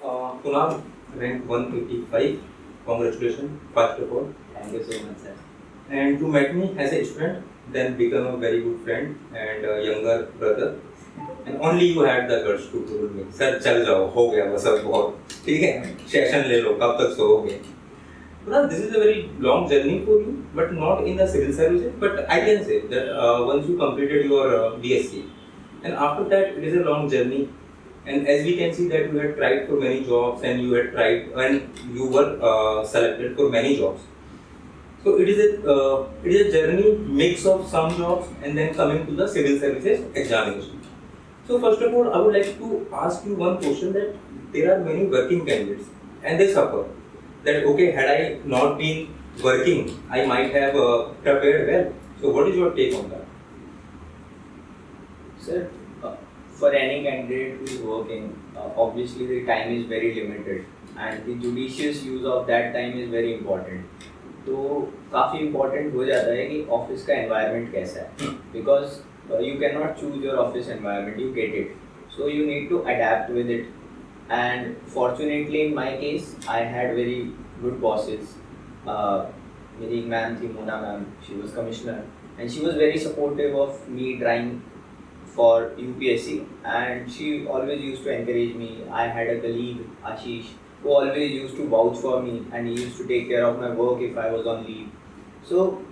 Kunal ranked 185. Congratulations, first of all. Thank you so much, sir. And you met me as a student, then become a very good friend and a younger brother. And only you had the guts to told me, sir चल जाओ हो गया बस अब बहुत ठीक है session ले लो कब तक सोओगे. Kunal, this is a very long journey for you, but not in the civil services. But I can say that once you completed your BSc, and after that it is a long journey. And as we can see that you had tried for many jobs and you had tried and you were selected for many jobs. So it is a journey mix of some jobs and then coming to the civil services examination. So first of all, I would like to ask you one question that there are many working candidates and they suffer that okay, had I not been working, I might have prepared well. So what is your take on that? Sir, for any candidate who is working, obviously the time is very limited and the judicious use of that time is very important. तो काफ़ी important हो जाता है कि office का environment कैसा है, because you cannot choose your office environment, you get it. So you need to adapt with it. And fortunately in my case, I had very good bosses. मेरी एक मैम थी Mona ma'am, she was commissioner and she was very supportive of me trying for UPSC and she always used to encourage me. I had a colleague, Ashish, who always used to vouch for me and he used to take care of my work if I was on leave. So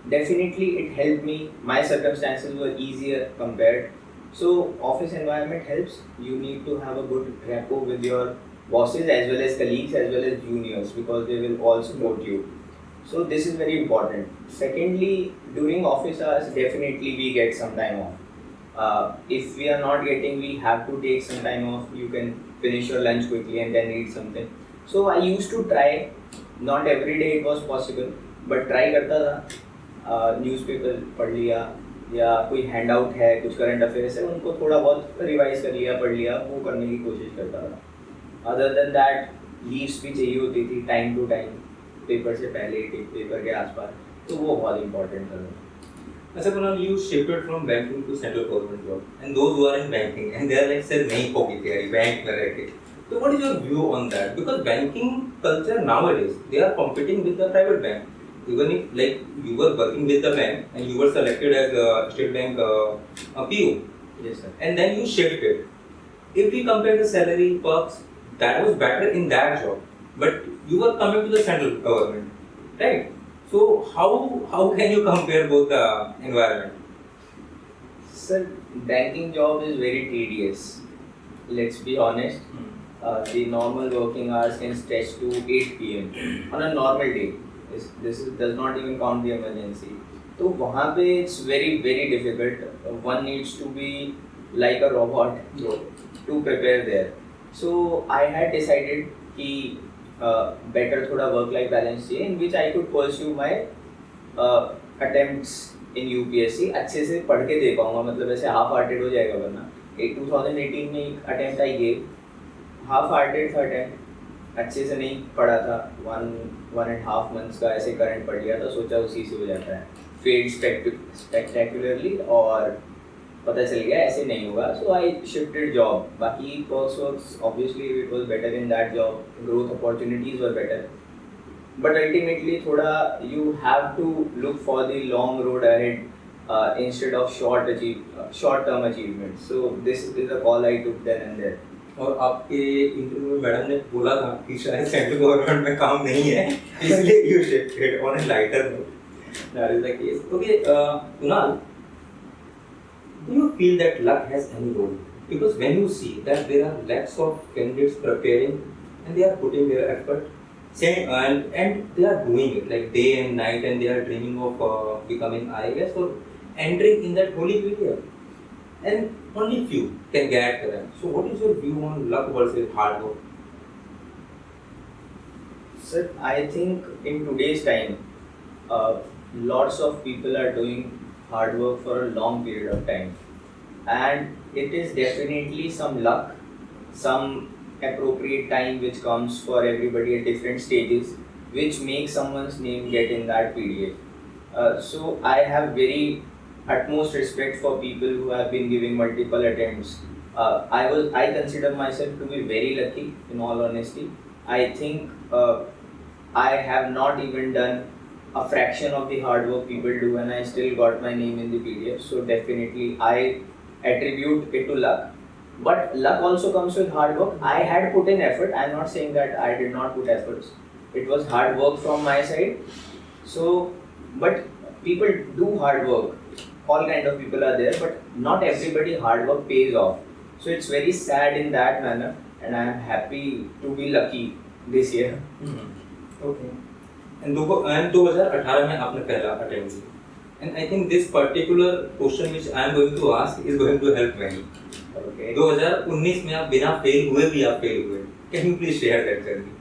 definitely it helped me. My circumstances were easier compared. So office environment helps. You need to have a good rapport with your bosses as well as colleagues as well as juniors because they will all support you. So this is very important. Secondly, during office hours, definitely we get some time off. If we are not getting, we have to take some time off. You can finish your lunch quickly and then read something. So I used to try. Not every day it was possible, but try करता था. Newspaper पढ़ लिया या कोई hand out है कुछ current affairs है उनको थोड़ा बहुत रिवाइज कर लिया पढ़ लिया वो करने की कोशिश करता था. अदर देन दैट लीव्स भी चाहिए होती थी टाइम टू टाइम पेपर से पहले पेपर के आसपास तो वो बहुत इंपॉर्टेंट था. अच्छा Kunal, you shifted from banking to central government job, and those who are in banking and they are like sir नहीं होगी तैयारी बैंक में रह के. So what is your view on that? Because banking culture nowadays they are competing with the private bank. Even if like you were working with the bank and you were selected as a state bank PO, Yes sir. and then you shifted. If we compare the salary perks, that was better in that job, but you were coming to the central government, right? So how can you compare both the environment? Sir, banking job is very tedious. Let's be honest. The normal working hours can stretch to 8 p.m. on a normal day. This does not even count the emergency. तो वहाँ पे it's very difficult. One needs to be like a robot to prepare there. So I had decided कि better थोड़ा work-life balance चाहिए in which I could pursue my attempts in UPSC. अच्छे से पढ़ के दे पाऊँगा मतलब ऐसे half-hearted हो जाएगा वरना. 2018 में एक attempt I gave, half-hearted था attempt. अच्छे से नहीं पढ़ा था 1.5 months का ऐसे करंट पढ़ लिया था सोचा उसी से हो जाता है. फेल्ड स्पेक्टेकुलरली और पता चल गया ऐसे नहीं होगा. So I shifted job. बाकी perks obviously it was better in that job. Growth opportunities were better but ultimately थोड़ा you have to look for the long road ahead instead of short term achievement. So this is a call I took then and there. और आपके interview में madam ने बोला था कि शायद central government में काम नहीं है इसलिए you shifted on a lighter note. That is the case. Okay Kunal, do you feel that luck has any role? Because when you see that there are lakhs of candidates preparing and they are putting their effort and they are doing it like day and night and they are dreaming of becoming IAS or entering in that holy career, and only few can get there. So what is your view on luck versus hard work? Sir, I think in today's time, lots of people are doing hard work for a long period of time, and it is definitely some luck, some appropriate time which comes for everybody at different stages, which makes someone's name get in that period. So I have very utmost respect for people who have been giving multiple attempts I consider myself to be very lucky, in all honesty. I think I have not even done a fraction of the hard work people do, and I still got my name in the PDF. So definitely I attribute it to luck. But luck also comes with hard work. I had put in effort. I'm not saying that I did not put efforts. It was hard work from my side. So, but people do hard work. All kind of people are there, but not everybody hard work pays off. So it's very sad in that manner, and I am happy to be lucky this year. Okay. And 2018 में आपने पहला attempt किया. And I think this particular question which I am going to ask is going to help many. Okay. 2019 में आप बिना fail हुए भी आप फेल हुए. Can you please share that journey?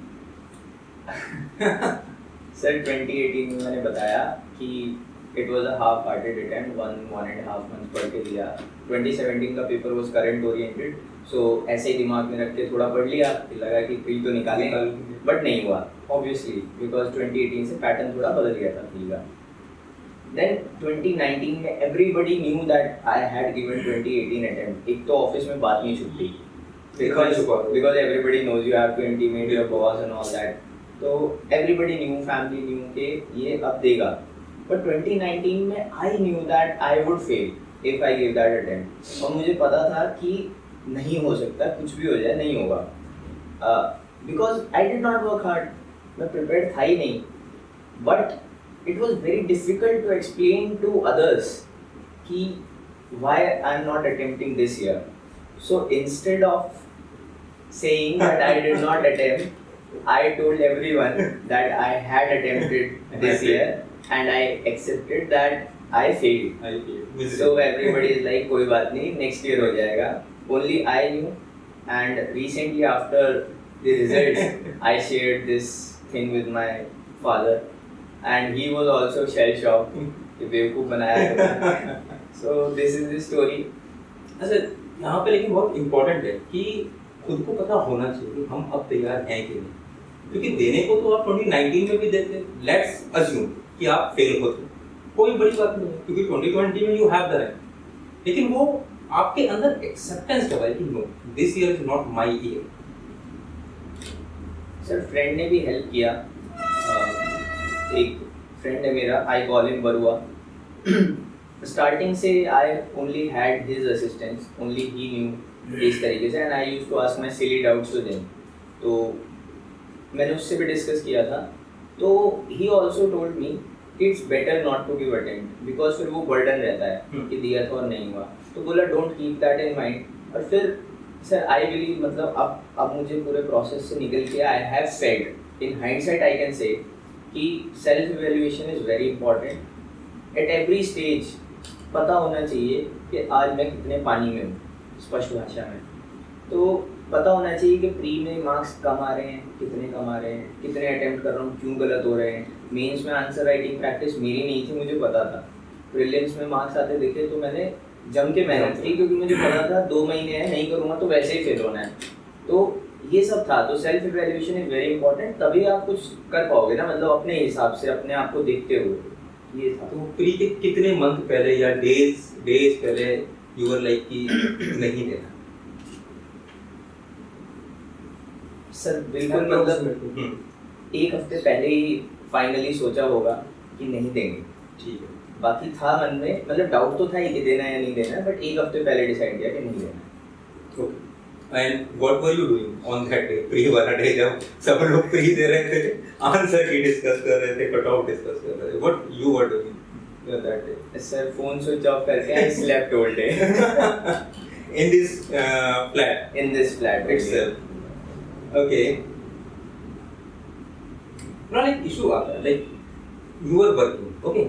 Sir 2018 में मैंने बताया कि it was a half-hearted attempt, 1.5 months पढ़ के दिया. 2017 का paper was current oriented, so ऐसे ही दिमाग में रख के थोड़ा पढ़ लिया, फिर लगा कि प्री तो निकालें, बट नहीं हुआ obviously because 2018 से पैटर्न थोड़ा बदल गया था प्री का. Then 2019 में everybody knew that I had given 2018 attempt. एक तो ऑफिस में बात नहीं छुट्टी because everybody knows you have to intimate your boss and all that. तो everybody knew, family knew कि ये अब देगा. But 2019 में I knew that I would fail if I gave that attempt. और मुझे पता था कि नहीं हो सकता, कुछ भी हो जाए नहीं होगा. Because I did not work hard. मैं prepared था ही नहीं. But it was very difficult to explain to others कि why I am not attempting this year. So instead of saying that I did not attempt, I told everyone that I had attempted this year and I accepted that I failed. So everybody is like कोई बात नहीं, next year हो जाएगा. Only I knew, and recently after the results I shared this thing with my father and he was also shell shocked कि बेवकूफ बनाया है. So this is the story. अच्छा, यहाँ पे लेकिन बहुत इम्पोर्टेंट है कि खुद को पता होना चाहिए कि हम अब तैयार हैं कि नहीं, क्योंकि देने को तो आप 2019 में भी देते. लेट्स अज्यूम कि आप फेल होते, कोई बड़ी बात नहीं है क्योंकि 2020 में यू हैव द राइट. लेकिन वो आपके अंदर एक्सेप्टेंस कब है कि no this year is not my year. Sir friend ने भी हेल्प किया. एक फ्रेंड है मेरा, I call him Barua. Starting से I only had his assistance, only he knew इस तरीके से, and I used to ask my silly doubts to them. तो मैंने उससे भी डिस्कस किया था. तो ही ऑल्सो टोल्ड मी कि it's better not to give attempt because फिर वो बर्डन रहता है कि दिया था और नहीं हुआ. तो बोला don't keep that in mind. और फिर सर आई बिलीव मतलब अब मुझे पूरे प्रोसेस से निकल के I have said in hindsight I can say कि self evaluation is very important at every stage. पता होना चाहिए कि आज मैं कितने पानी में हूँ, स्पष्ट भाषा में. तो पता होना चाहिए कि प्री में मार्क्स कम आ रहे हैं, कितने कम आ रहे हैं, कितने अटेम्प्ट कर रहा हूँ, क्यों गलत हो रहे हैं. मेंस में आंसर राइटिंग प्रैक्टिस मेरी नहीं थी, मुझे पता था. प्रीलिम्स में मार्क्स आते देखे तो मैंने जम के मेहनत की क्योंकि मुझे पता था 2 महीने हैं, नहीं करूँगा तो वैसे ही फेल होना है. तो ये सब था. तो self evaluation is very important, तभी आप कुछ कर पाओगे ना, मतलब अपने हिसाब से अपने आप को देखते हुए. ये था. तो प्री के कितने मंथ पहले या डेज पहले यू वर लाइक कि नहीं देना? सर बिल्कुल मतलब एक हफ्ते पहले ही फाइनली सोचा होगा कि नहीं देंगे. ठीक है. बाकी था मन में, मतलब डाउट तो था ही कि देना है या नहीं देना, बट एक हफ्ते पहले डिसाइड किया कि नहीं देना. Okay. And what were you doing on that day, pre वाला डे, जब सब लोग प्री दे रहे थे, आंसर की डिस्कस कर रहे थे, कट ऑफ डिस्कस कर रहे थे, what you were doing that day? Sir phone switch off करके I slept all day in this flat. in this flat itself. Okay. Now like issue आता है, like you are working, okay?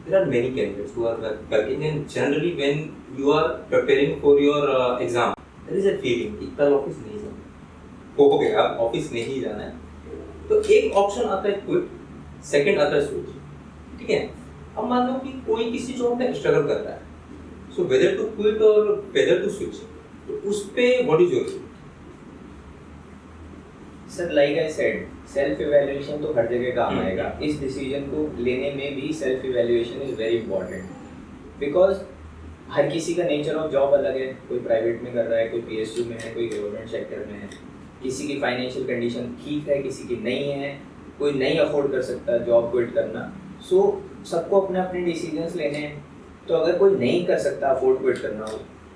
There are many candidates who are working, and generally when you are preparing for your exam, there is a feeling कि कल office नहीं जाना, हो गया office नहीं जाना है. तो एक ऑप्शन आता है क्विट, सेकंड आता है स्विच. ठीक है. अब मान लो कि कोई किसी जॉब में स्ट्रगल कर रहा है, so whether to quit or whether to switch, तो उस पे what is your view? Sir like I said, self evaluation तो हर जगह काम आएगा. इस डिसीजन को लेने में भी self evaluation is very important because हर किसी का नेचर ऑफ जॉब अलग है, कोई प्राइवेट में कर रहा है, कोई पीएसयू में है, कोई गवर्नमेंट सेक्टर में है, किसी की फाइनेंशियल कंडीशन ठीक है, किसी की नहीं है, कोई नहीं अफोर्ड कर सकता जॉब क्विट करना। सो सबको अपने अपने डिसीजंस लेने हैं। तो अगर कोई नहीं कर सकता अफोर्ड क्विट करना,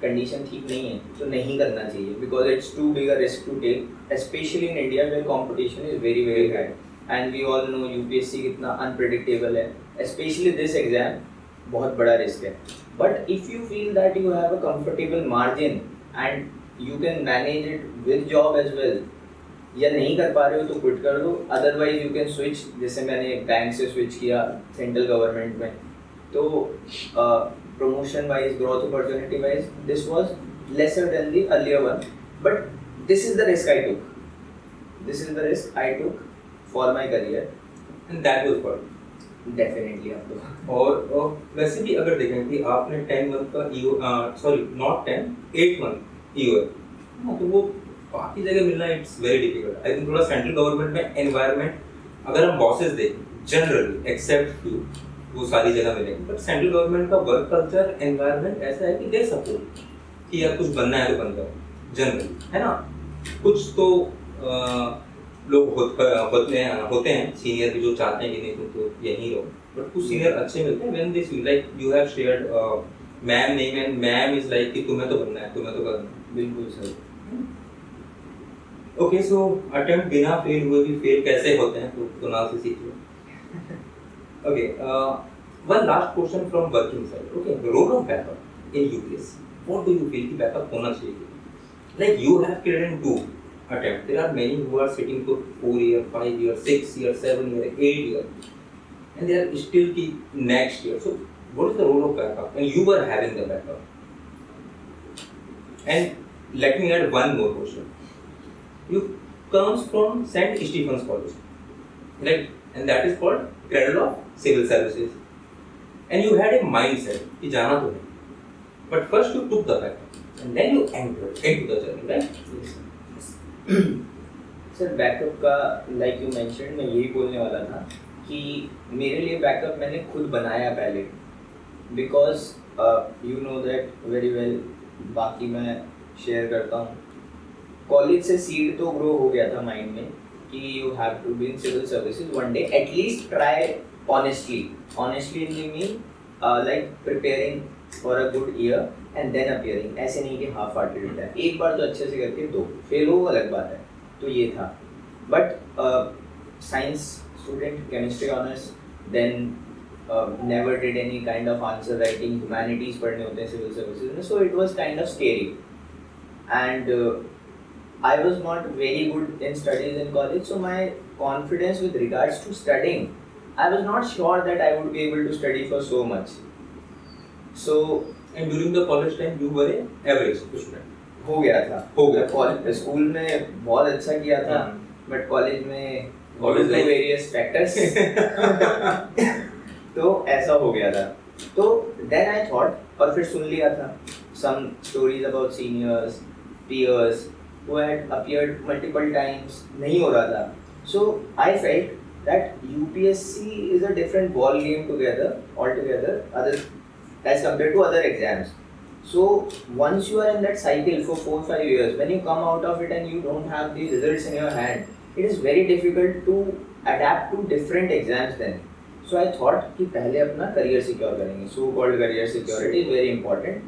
कंडीशन ठीक नहीं है, तो नहीं करना चाहिए, because it's too big a risk to take, specially in India where competition is very very high and we all know UPSC कितना अनप्रिडिक्टेबल है, स्पेशली दिस एग्जाम बहुत बड़ा रिस्क है। But if you feel that you have a comfortable margin and you can manage it with job as well, या नहीं कर पा रहे हो तो क्विट कर दो, अदरवाइज यू कैन स्विच, जैसे मैंने बैंक से स्विच किया सेंट्रल गवर्नमेंट में। तो promotion wise, growth opportunity wise, this was lesser than the earlier one, but this is the risk I took. This is the risk I took for my career, and that was fun. Definitely up to. और वैसे भी अगर देखें कि आपने 10 month का ईओ, sorry not 10, 8 month ईओ है, तो वो बाकी जगह मिलना it's very difficult. I think थोड़ा सेंट्रल गवर्नमेंट में एनवायरनमेंट, अगर हम बॉसेस देखें जनरली एक्सेप्ट फ्यू, वो सारी जगह मिलेंगे, बट सेंट्रल गवर्नमेंट का वर्क कल्चर एनवायरनमेंट ऐसा है कि दे सपोर्ट कि यार कुछ बनना है तो बन जाओ, जनरली, है ना। कुछ तो लोग होते हैं सीनियर भी जो चाहते हैं कि नहीं तुम तो यहीं रहो, बट कुछ सीनियर अच्छे मिलते हैं when they feel like you have shared ma'am name and ma'am is like कि तुम्हें तो बनना है, तुम्हें तो करना है। बिल्कुल सर। ओके, सो अटेम्प्ट बिना फेल हुए भी फेल कैसे होते हैं, तो कुणाल से सीख लो। Okay, one last question from working side. Okay, the role of backup in UPSC. What do you feel कि backup होना चाहिए? Like you have cleared in 2 attempts. There are many who are sitting for 4 years, 5 years, 6 years, 7 years, 8 years, and they are still की next year. So what is the role of backup? And you were having the backup. And let me add one more question. You comes from St. Stephen's College, right? And that is called Cradle of Civil Services. And you had a mindset कि जाना तो है, but first you took the backup, and then you entered into the journey, right? Sir backup का like you mention, मैं यही बोलने वाला था कि मेरे लिए बैकअप मैंने खुद बनाया पहले, because you know that very well, बाकी मैं शेयर करता हूँ। कॉलेज से सीड तो ग्रो हो गया था माइंड में कि you have to be in civil services one day, at least try honestly in the mean like preparing for a good year and then appearing, ऐसे नहीं कि half hearted है, एक बार तो अच्छे से करके दो, फेल हो अलग बात है। तो ये था, but science student, chemistry honors, then never did any kind of answer writing, humanities पढ़ने होते हैं civil services में, so it was kind of scary and I was not very good in studies in college, so my confidence with regards to studying, I was not sure that I would be able to study for so much. So, and during the college time you were an average student. हो गया था। College school में बहुत अच्छा किया था, but college में various factors तो ऐसा हो गया था। तो देन आई थॉट, और फिर सुन लिया था some stories about seniors, peers who had appeared multiple times, नहीं हो रहा था। So I felt that UPSC is a different ball game altogether, as compared to other exams. So once you are in that cycle for 4-5 years, when you come out of it and you don't have the results in your hand, it is very difficult to adapt to different exams then. So I thought कि पहले अपना career secure करेंगे, so called career security is very important.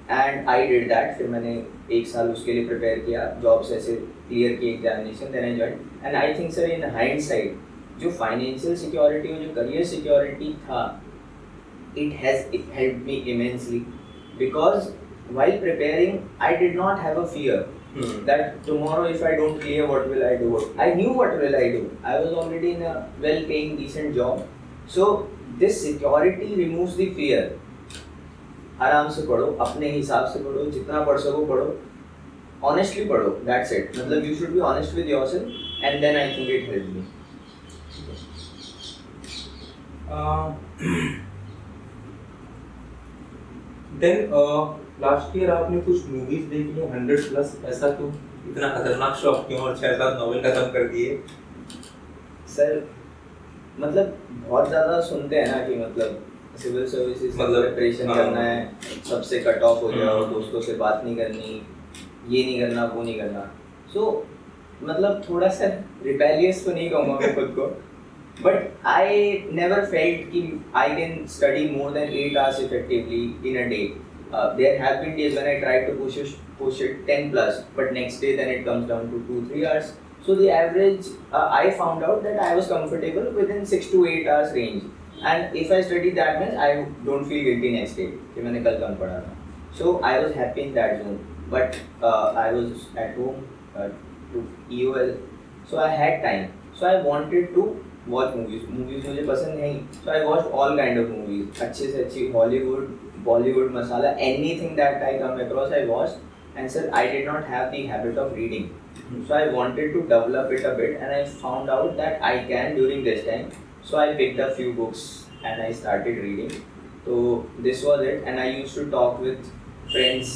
And I did that. फिर मैंने 1 साल उसके लिए prepare किया, जॉब्स ऐसे क्लियर की examination, then I joined. And I think sir in hindsight जो फाइनेंशियल सिक्योरिटी और जो करियर सिक्योरिटी था, it helped me immensely, because while preparing I did not have a fear that tomorrow if I don't clear what will I do. I knew what will I do. I was already in a well paying decent job, so this security removes the fear. आराम से पढ़ो, अपने हिसाब से पढ़ो, जितना पढ़ सको पढ़ो, ऑनेस्टली पढ़ो, दैट्स इट। मतलब you should be honest with yourself and then I think it help me. Then last year आपने कुछ मूवीज देखी है 100+, ऐसा क्यों, इतना खतरनाक शौक क्यों, और 6-7 नॉवेल खत्म कर दिए? सर मतलब बहुत ज़्यादा सुनते हैं ना कि मतलब सिविल सर्विसेज मतलब, प्रिपरेशन हाँ। करना है, सबसे कट ऑफ हो जाओ, हम्म। दोस्तों से बात नहीं करनी, ये नहीं करना वो नहीं करना। सो मतलब थोड़ा सा रिबेलियस तो नहीं कहूँगा मैं खुद को, बट आई नेवर फेल्ट कि I can study more than 8 hours effectively in a day. There have been days when I tried to push it 10 plus, but next day then it comes down to 2-3 hours. So the average, I found out that I was comfortable within 6 to 8 hours range. And if I study that much, I don't feel guilty next day कि मैंने कल कम पढ़ा था. So I was happy in that zone. But I was at home to EOL, so I had time. So I wanted to watch movies. Movies मुझे पसंद नहीं. So I watched all kind of movies. अच्छे से अच्छी Hollywood, Bollywood, masala, anything that I come across I watched. And sir, I did not have the habit of reading. So I wanted to develop it a bit, and I found out that I can during this time. So I picked a few books and I started reading. So this was it, and I used to talk with friends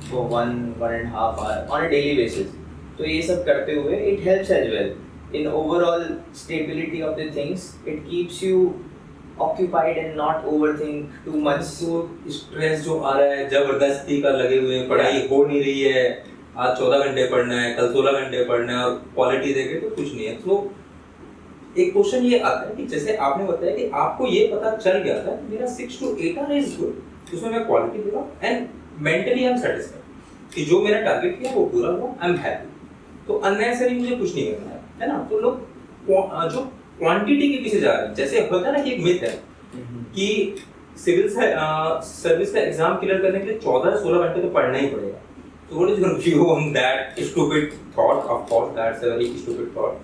for 1.5 hour on a daily basis. So ये सब करते हुए it helps as well in overall stability of the things. It keeps you occupied and not overthink too much. तो stress जो आ रहा है जबरदस्ती का लगे हुए हैं, पढ़ाई हो नहीं रही है, आज 14 घंटे पढ़ना है, कल 16 घंटे पढ़ना है और क्वालिटी देखे तो कुछ नहीं है। तो एक क्वेश्चन ये आता है कि जैसे आपने बताया कि आपको ये पता चल गया था कि मेरा 6 to 8 hour इज गुड, उसमें मैं क्वालिटी दे रहा हूँ and mentally I am satisfied कि जो मेरा टारगेट किया वो पूरा हुआ, आई एम हैप्पी। तो अननेसेसरी मुझे कुछ नहीं करना है ना। तो लोग जो क्वांटिटी के पीछे जा रहे हैं, जैसे होता है ना कि एक मिथ है कि सिविल सर्विस का एग्जाम क्लियर करने के लिए 14-16 घंटे तो पढ़ना ही पड़ेगा। So what is your view on that stupid thought? Of course, that's a very stupid thought.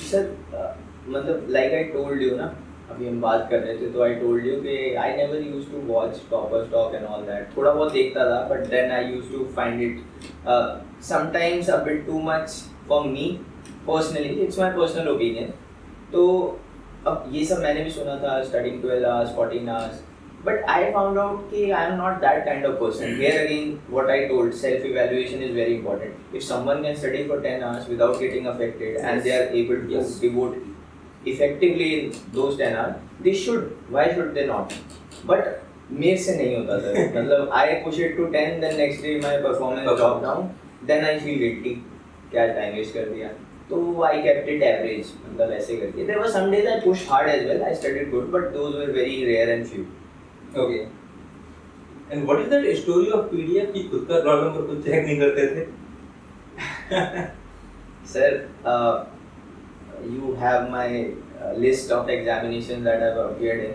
Sir, मतलब like I told you ना, अभी हम बात कर रहे थे तो I told you कि I never used to watch Topper's Talk and all that. थोड़ा बहुत देखता था, but then I used to find it sometimes a bit too much for me personally. It's my personal opinion. तो अब ये सब मैंने भी सुना था, studying 12 hours, 14 hours. But I found out कि I am not that kind of person. Here again, what I told, self-evaluation is very important. If someone can study for 10 hours without getting affected and they are able to devote effectively in those 10 hours, they should. Why should they not? But मेरे से नहीं होता था. मतलब I push it to 10, then next day my performance drop down, then I feel guilty. क्या time waste कर दिया. तो I kept it average. मतलब ऐसे करके. There were some days I pushed hard as well. I studied good, but those were very rare and few. Okay. And what is that story of PDF कि खुद का roll number खुद check नहीं करते थे? Sir, you have my list of examinations that I've appeared in.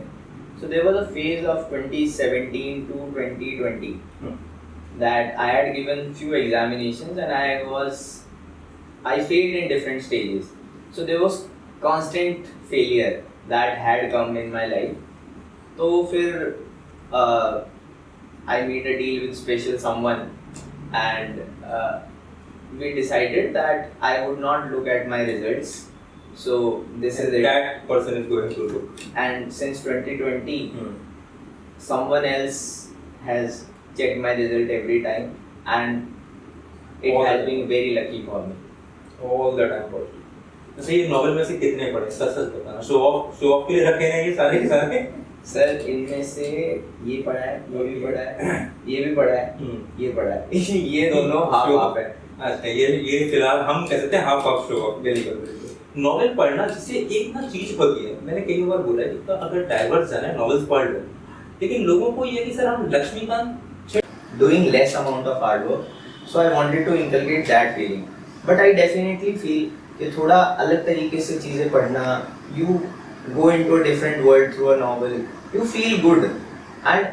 So there was a phase of 2017 to 2020 that I had given few examinations and I failed in different stages. So there was constant failure that had come in my life. तो फिर I made a deal with special someone and we decided that I would not look at my results. So this is it. That person is going to look. And since 2020, someone else has checked my result every time and it has been very lucky for me. All the time for you. वैसे ये novel में से कितने पढ़े? सच बताना। Show off के लिए रखे हैं ये सारे के सारे? सर इनमें से ये पढ़ा है, ये भी पढ़ा है, ये भी पढ़ा है, ये पढ़ा है। ये दोनों हाफ है। अच्छा, ये फिलहाल हम कह सकते हैं हाफ ऑफ शो ऑफ। बिल्कुल। नॉवेल पढ़ना जिससे एक ना चीज होती है, मैंने कई बार बोला है कि अगर डाइवर्स जाना है नॉवेल्स पढ़ लो, लेकिन लोगों को ये कि सर हम Laxmikant doing less amount of hard work, so I wanted to inculcate that feeling. But I definitely feel कि थोड़ा अलग तरीके से चीजें पढ़ना, you go into a different world through a novel, you feel good. And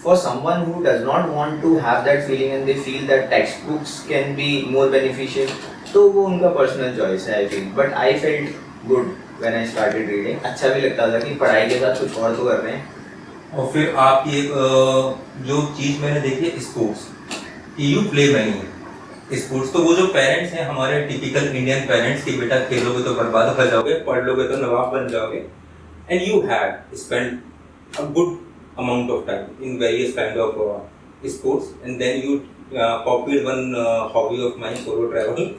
for someone who does not want to have that feeling and they feel that textbooks can be more beneficial, तो वो उनका personal choice है I feel. But I felt good when I started reading. अच्छा भी लगता था कि पढ़ाई के साथ कुछ और तो कर रहे हैं। और फिर आपकी एक जो चीज़ मैंने देखी है sports, you play money sports. तो वो जो पेरेंट्स हैं हमारे टिपिकल इंडियन पेरेंट्स कि बेटा खेलोगे तो बर्बाद हो जाओगे, पढ़ लोगे तो नवाब बन जाओगे, and you have spend a good amount of time in various kind of sports, and then you copied one hobby of mine, solo travel.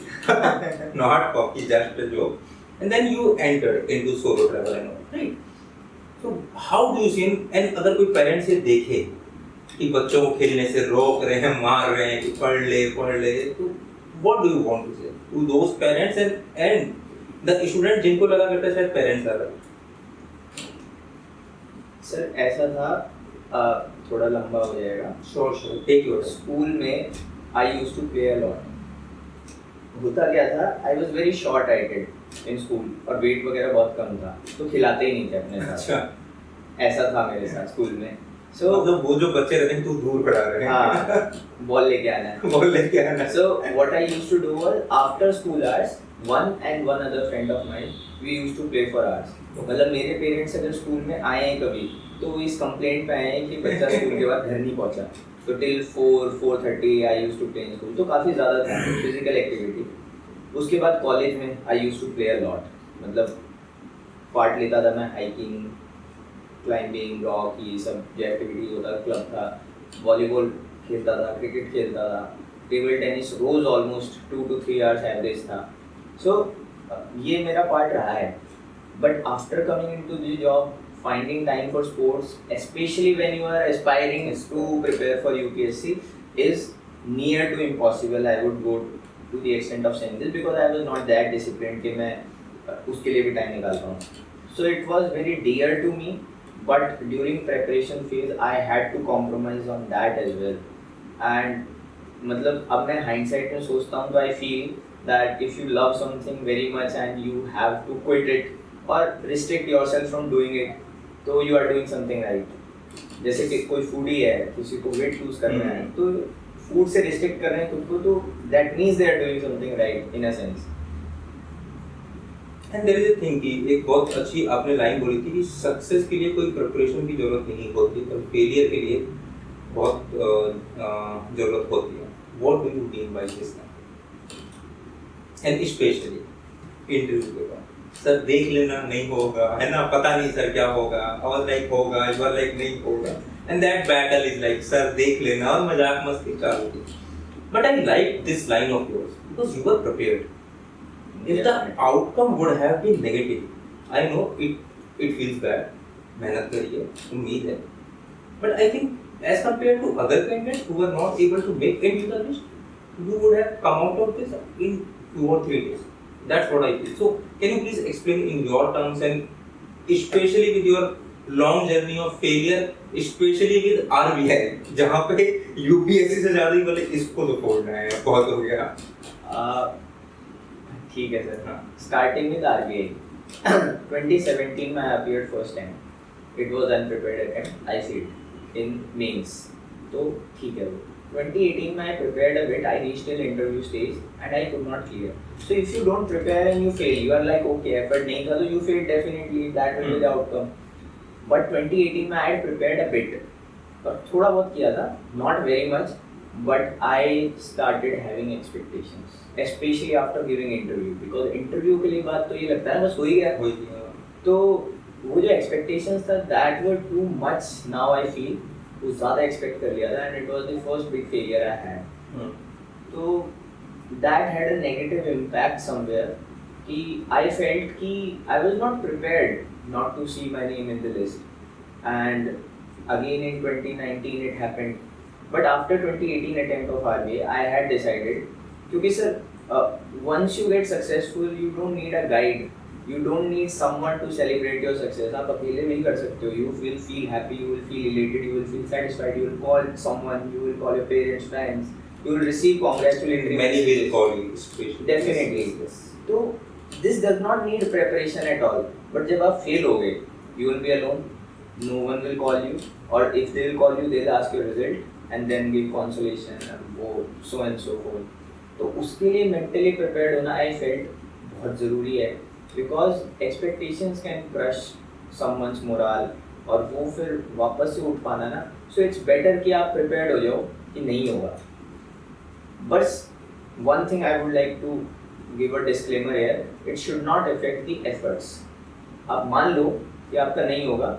Not copy, just a joke. And then you entered into solo travel and all, right? So how do you see and अगर कोई parents ये देखे कि बच्चों को खेलने से रोक रहे हैं, मार रहे हैं कि पढ़ ले, तो what do you want to say to those parents and the student जिनको लगा करता है शायद पेरेंट्स आ रहे? सर ऐसा था, थोड़ा लंबा हो जाएगा। श्योर टेक योर स्कूल में I used to play a lot. होता क्या था, I was very short heighted in school और वेट वगैरह बहुत कम था, तो खिलाते ही नहीं थे अपने साथ। अच्छा, ऐसा था मेरे साथ स्कूल में। सो मतलब वो जो बच्चे रहते हैं तू दूर खड़ा रहे, हाँ, बॉल लेके आना है। बॉल लेके आना। So what I used to do was after school hours, one and one other friend of mine, we used to play for hours. मतलब मेरे पेरेंट्स अगर स्कूल में आए हैं कभी, तो वो इस कंप्लेंट पे आए हैं कि बच्चा स्कूल के बाद घर नहीं पहुंचा। तो till 4:30 I used to play in school, तो काफ़ी ज़्यादा था फिजिकल एक्टिविटी। उसके बाद कॉलेज में I used to play a lot, मतलब पार्ट लेता था मैं हाइकिंग, क्लाइंबिंग, रॉक, ये सब जो एक्टिविटीज होता था, क्लब था, वॉलीबॉल खेलता था, क्रिकेट खेलता था, टेबल टेनिस रोज ऑलमोस्ट 2 to 3 आवर्स एवरेज था। सो ये मेरा पार्ट रहा है। But after coming into this job, finding time for sports, specially when you are aspiring to prepare for UPSC, is near to impossible. I would go to the extent of saying this because I was not that disciplined कि मैं उसके लिए भी time निकाल पाऊँ। So it was very dear to me, but during preparation phase I had to compromise on that as well. And मतलब अब मैं hindsight में सोचता हूँ तो I feel that if you love something very much and you have to quit it or restrict yourself from doing it, तो you are doing something right. जैसे कि कोई foodie है, किसी को weight lose करना है, तो food से restrict कर रहे हैं खुद को, तो that means they are doing something right in a sense. And there is a thing कि एक बहुत अच्छी आपने लाइन बोली थी कि सक्सेस के लिए कोई प्रिपरेशन की जरूरत नहीं होती, पर फेलियर के लिए बहुत जरूरत होती है। What do you mean by this? And specially interview के बाद सर देख लेना नहीं होगा, है ना, पता नहीं सर क्या होगा, और लाइक होगा, एक बार लाइक नहीं होगा, and that battle is like sir देख लेना और मजाक मस्ती चालू की। But I like this line of yours because you were prepared. If the outcome would have been negative, I know it feels bad. मेहनत करी है, उम्मीद है, but I think as compared to other candidates who were not able to make into the list, you would have come out of this in 2 or 3 days. That's what I feel. So can you please explain in your terms and especially with your long journey of failure, especially with RBI, जहाँ पे UPSC से ज़्यादा ही बोले इसको तो फोड़ना है, बहुत हो गया। ठीक है सर। हाँ, स्टार्टिंग विद आरबीआई 2017 में I appeared first time. It was unprepared attempt, I sit in mains, तो ठीक है वो। 2018 में I prepared a bit, I reached till interview stage and I could not clear. So if you don't prepare and you fail, you are like okay effort नहीं था तो you fail definitely, that will be the outcome. But 2018 में I had prepared a bit, और थोड़ा बहुत किया था, not very much, but I started having expectations, especially after giving interview, because interview के लिए बात तो ये लगता है बस हो ही गया, तो वो जो expectations था that were too much. Now I feel कुछ ज़्यादा expect कर लिया था and it was the first big failure I had. तो that had a negative impact somewhere कि I felt कि I was not prepared not to see my name in the list, and again in 2019 it happened. But after 2018 attempt of RBI, I had decided, क्योंकि sir, once you get successful, you don't need a guide, you don't need someone to celebrate your success. आप अकेले भी कर सकते हो. You will feel happy, you will feel elated, you will feel satisfied. You will call someone, you will call your parents, friends. You will receive congratulatory. Many will call you, especially. Definitely. Yes. तो this does not need preparation at all. But जब आप fail हो गए, you will be alone. No one will call you, or if they will call you, they will ask your result. And then give consolation and वो so and so forth. तो उसके लिए mentally prepared होना I felt बहुत ज़रूरी है, because expectations can crush someone's morale, और वो फिर वापस से उठ पाना ना, so it's better कि आप prepared हो जाओ कि नहीं होगा. But one thing I would like to give a disclaimer here, it should not affect the efforts. आप मान लो कि आपका नहीं होगा,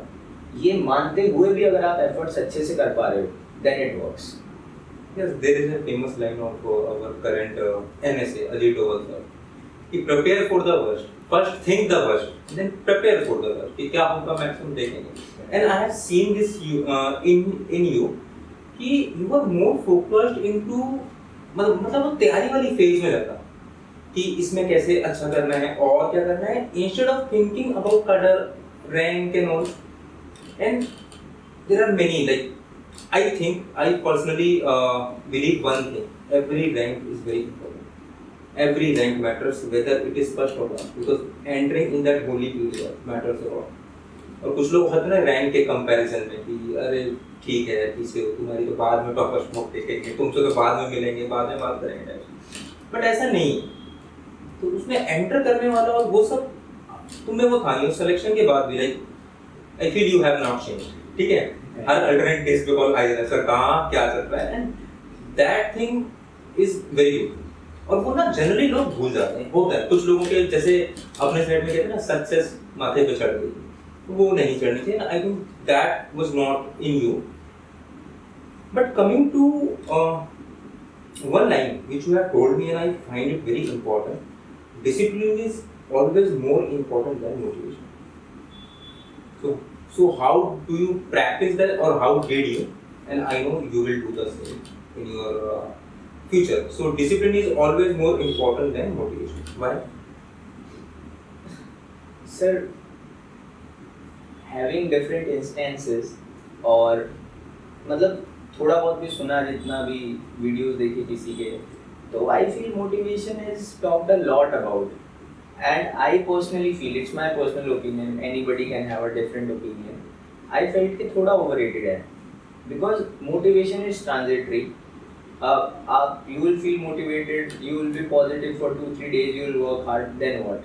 ये मानते हुए भी अगर आप efforts अच्छे से कर पा रहे हो, then it works. Yes, there is a famous line of our current NSA, Ajit Doval sir. He prepare for the worst first think the worst then prepare for the worst कि क्या होगा maximum देखेंगे and I have seen this in you कि you are more focused into मतलब वो तैयारी वाली phase में रहता कि इसमें कैसे अच्छा करना है और क्या करना है instead of thinking about cadre rank and all and there are many like I think I personally believe one thing. Every rank is very important. Every rank matters, whether it is first or last, because entering in that holy period matters a lot. और कुछ लोग होते हैं ना rank के comparison में कि अरे ठीक है पीछे हो तुम्हारी तो बाद में टॉपर स्मोक देखेंगे तुमसे तो बाद में मिलेंगे बाद में बात करेंगे बट ऐसा नहीं तो उसमें एंटर करने वाला और वो सब तुम्हें वो था नहीं उस सिलेक्शन के बाद भी like I feel you have not change ठीक है हर अल्टरनेट केस पे कॉल आई जाता है सर कहाँ क्या चल रहा है and that thing is very good और वो ना जनरली लोग भूल जाते हैं होता है कुछ लोगों के जैसे अपने साइड में कहते हैं ना सक्सेस माथे पे चढ़ गई वो नहीं चढ़नी चाहिए I think that was not in you but coming to one line which you have told me and I find it very important. Discipline is always more important than motivation. So how do you practice that or how did you? And I know you will do the same in your future. So discipline is always more important than motivation. Why? Sir, having different instances और मतलब थोड़ा बहुत भी सुना जितना भी videos देखे किसी के तो I feel motivation is talked a lot about and I personally feel it's my personal opinion anybody can have a different opinion I felt कि थोड़ा ओवररेटेड है बिकॉज मोटिवेशन इज ट्रांजिटरी आप you will feel motivated you will be positive for 2-3 days you will work hard then what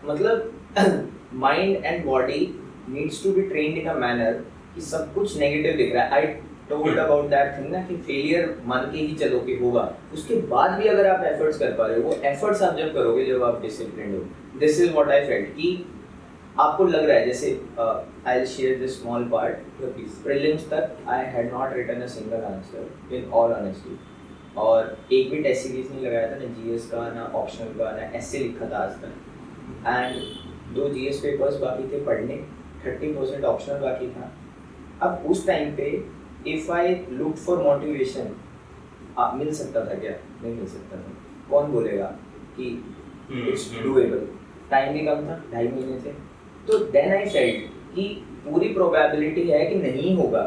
मतलब mind and body needs to be trained in a manner कि सब कुछ negative दिख रहा है I told about that thing ना कि failure मान के ही चलो कि होगा उसके बाद भी अगर आप एफर्ट्स कर पा रहे हो वो एफर्ट्स आप जब करोगे जब आप डिसिप्लिन्ड हो this is what I felt कि आपको लग रहा है जैसे I will share this small part prelims तक I had not written a single answer in all honesty और एक भी टेस्ट सीरीज नहीं लगाया था ना जीएस का ना ऑप्शनल का ना ऐसे लिखा था आज तक एंड 2 जीएस पेपर्स बाकी थे पढ़ने 30% ऑप्शनल बाकी था अब उस टाइम पे if I look for motivation आप मिल सकता था क्या नहीं मिल सकता था कौन बोलेगा कि इट्स डूएबल टाइम भी कम था 2.5 महीने थे तो देन आई फेल्ट कि पूरी प्रोबेबिलिटी है कि नहीं होगा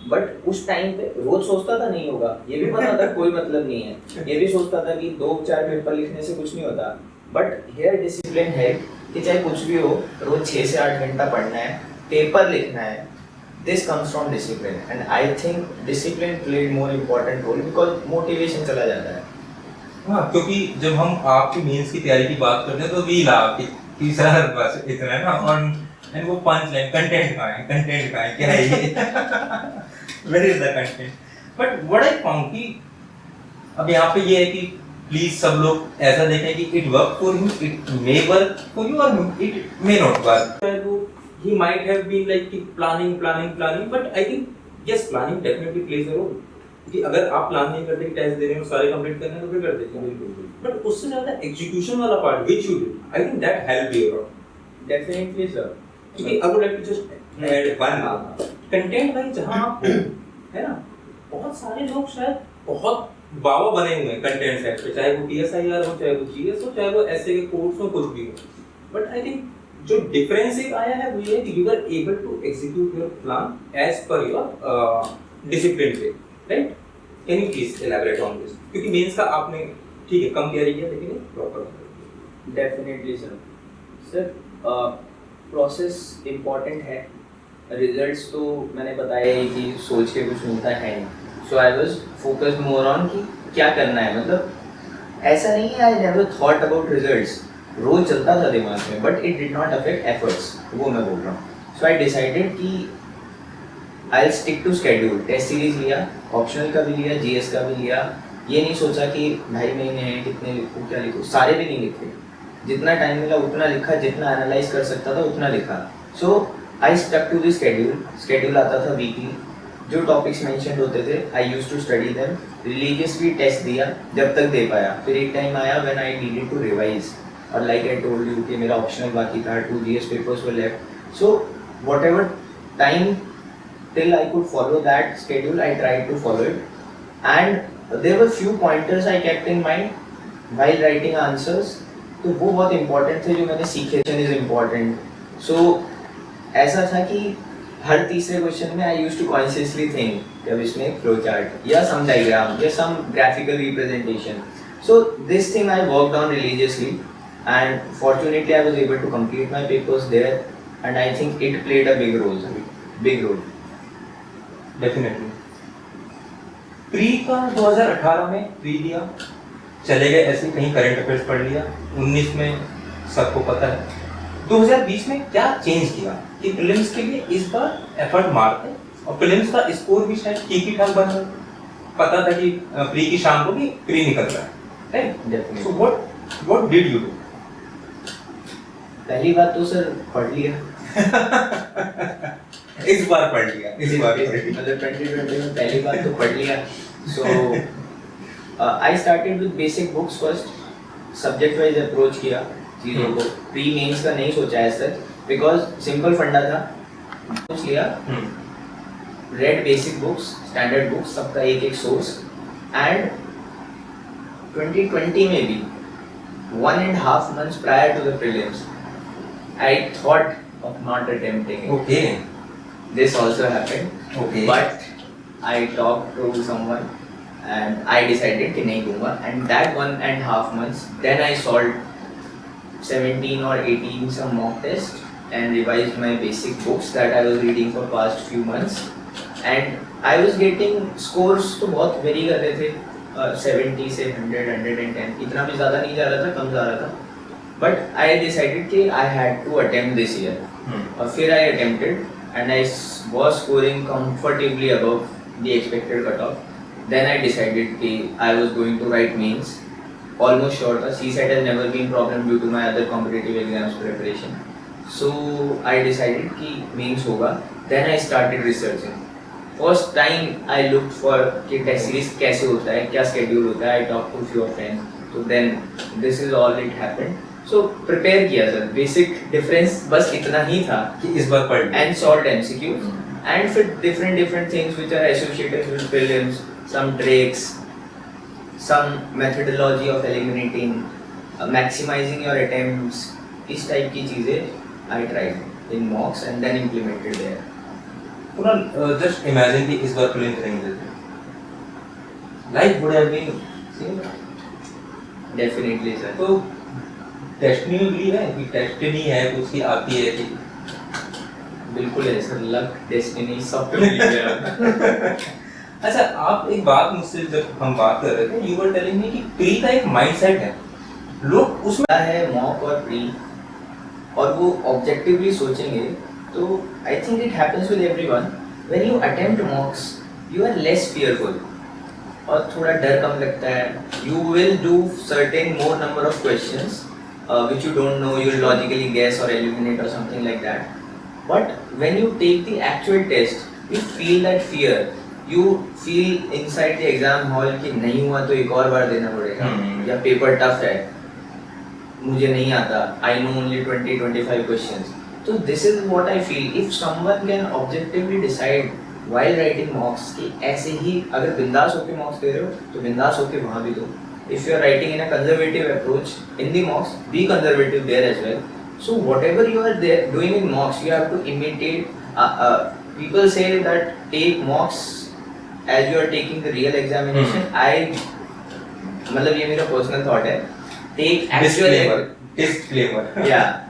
बट उस टाइम पे रोज सोचता था नहीं होगा ये भी पता था कोई मतलब नहीं है ये भी सोचता था कि 2-4 पेपर लिखने से कुछ नहीं होता बट हियर डिसिप्लिन है कि चाहे कुछ भी हो रोज 6 से 8 घंटा पढ़ना है पेपर लिखना है this comes from discipline and I think discipline played more important role because motivation चला जाता है हाँ क्योंकि जब हम आपकी मेंस की तैयारी की बात करते हैं तो वी लाभ कि सर बस इतना ना और एंड वो पंच लाइन कंटेंट कहाँ है क्या है ये where is the content but what I found कि अब यहाँ पे ये है कि प्लीज सब लोग ऐसा देखें कि it work for you it may work for you और it may not work he might have been like planning but I think yes planning definitely plays a role कि अगर आप प्लान नहीं करते कि टेस्ट दे रहे हो सारे कंप्लीट करने तो फिर कर देते हैं बिल्कुल बट उससे ज्यादा एग्जीक्यूशन वाला part which you do I think that help you lot definitely sir क्योंकि I would like to just add one content भाई जहां आप हो है ना बहुत सारे लोग शायद बहुत बाबा बने हुए हैं कंटेंट सेट पे चाहे वो पीएसआईआर हो चाहे वो जीएस हो चाहे वो ऐसे के कोर्स हो कुछ भी हो बट आई थिंक जो डिफरेंस एक आया है वो ये कि you are able to execute your plan as per your discipline पे right can you please elaborate on this क्योंकि मेंस का आपने ठीक है कम तैयारी किया लेकिन proper definitely sir process important है रिजल्ट्स तो मैंने बताया ही कि सोच के कुछ मिलता है नहीं so I was focused more on कि क्या करना है मतलब ऐसा नहीं है I never thought about results रोज चलता था दिमाग में but it did not affect efforts वो मैं बोल रहा हूँ सो आई डिसाइडेड कि I stick to schedule test series लिया ऑप्शनल का भी लिया जीएस का भी लिया ये नहीं सोचा कि 2.5 महीने हैं कितने लिखूँ क्या लिखूँ सारे भी नहीं लिखे जितना टाइम मिला उतना लिखा जितना एनालाइज कर सकता था उतना लिखा so I stuck to the schedule आता था वीकली जो टॉपिक्स मेंशन्ड होते थे I used to study them religiously test दिया जब तक दे पाया फिर एक टाइम आया when I needed to revise और लाइक आई टोल्ड यू कि मेरा ऑप्शनल बाकी था, 2 GS papers were left, so whatever time till I could follow that schedule, I tried to follow it. And there were few pointers I kept in mind while writing answers. तो वो बहुत important थे जो मैंने सीखे. Is important. So ऐसा था कि हर तीसरे क्वेश्चन में I used to consciously think कि अब इसमें एक flow chart या some diagram या some graphical representation. So this thing I worked on religiously, and fortunately I was able to complete my papers there, and I think it played a big role. Definitely. Pre का 2018 में pre दिया, चले गए ऐसे कहीं current affairs पढ़ लिया. 19 में सबको पता है. 2020 में क्या चेंज किया कि प्रीलिम्स के लिए इस बार एफर्ट मारते, और प्रीलिम्स का स्कोर भी शायद ठीक ही ठाक बन रहा. पता था कि प्री की शाम को भी प्री निकल रहा है, right? So what did you do? पहली बात तो सर पढ़ लिया. इस बार पढ़ लिया. मतलब 2020 में पहली बार तो पढ़ लिया. So I started with basic books first, subject wise approach किया चीज़ों को. प्री मेंस का नहीं सोचा है सर, बिकॉज सिंपल फंडा था. सोच लिया, red basic books, standard books, सबका एक सोर्स. एंड 2020 में भी 1.5 months prior to the prelims, I thought of not attempting it. Okay. This also happened. Okay. But I talked to someone and I decided कि नहीं दूंगा. And that 1.5 months, then I solved 17 or 18 some mock tests and revised my basic books that I was reading for past few months. And I was getting scores तो बहुत vary कर रहे थे, 70 से 100, 110. इतना भी ज़्यादा नहीं जा रहा था, कम जा रहा था. But I decided कि I had to attempt this year. और फिर I attempted. And I was scoring comfortably above the expected cutoff. Then I decided that I was going to write mains. Almost sure था. CSAT has never been problem due to my other competitive exams preparation. So I decided that mains होगा. Then I started researching. First time I looked for कि test series कैसे होता है, क्या schedule होता है. I talked to few friends. So then this is all it happened. So prepare किया sir. Basic difference बस इतना ही था कि इस बार पढ़ लिया. and solved MCQs and फिर different things which are associated with prelims, some tricks, some methodology of eliminating, maximizing your attempts, इस type की चीजें I tried in mocks and then implemented there. Kunal, just imagine कि इस बार prelims नहीं देते. Life would have been same. Definitely sir. तो destiny में believe है कि डेस्टिनी है कुछ की आती है कि बिल्कुल है सर. लक, डेस्टिनी सब पे बिलीव है. अच्छा, आप एक बात मुझसे जब हम बात कर रहे थे, यू वर टेलिंग मी कि प्री का एक माइंडसेट है, लोग उसमें है मॉक और प्री, और वो ऑब्जेक्टिवली सोचेंगे तो I think it happens with everyone. When you attempt mocks you are less fearful और थोड़ा डर कम लगता है. You will do certain more number of questions which you don't know, you logically guess or eliminate or something like that. But when you take the actual test, you feel that fear. You feel inside the exam hall कि नहीं हुआ तो एक और बार देना पड़ेगा, या paper tough है, मुझे नहीं आता, I know only 20-25 questions. So this is what I feel. If someone can objectively decide while writing mocks कि ऐसे ही अगर बिंदास होके mocks दे रहे हो तो बिंदास होके वहाँ भी दो. If you are writing in a conservative approach in the mocks, be conservative there as well. So whatever you are there doing in mocks, you have to imitate. People say that take mocks as you are taking the real examination. मतलब ये मेरा personal thought है. Take actual disclaimer. Yeah.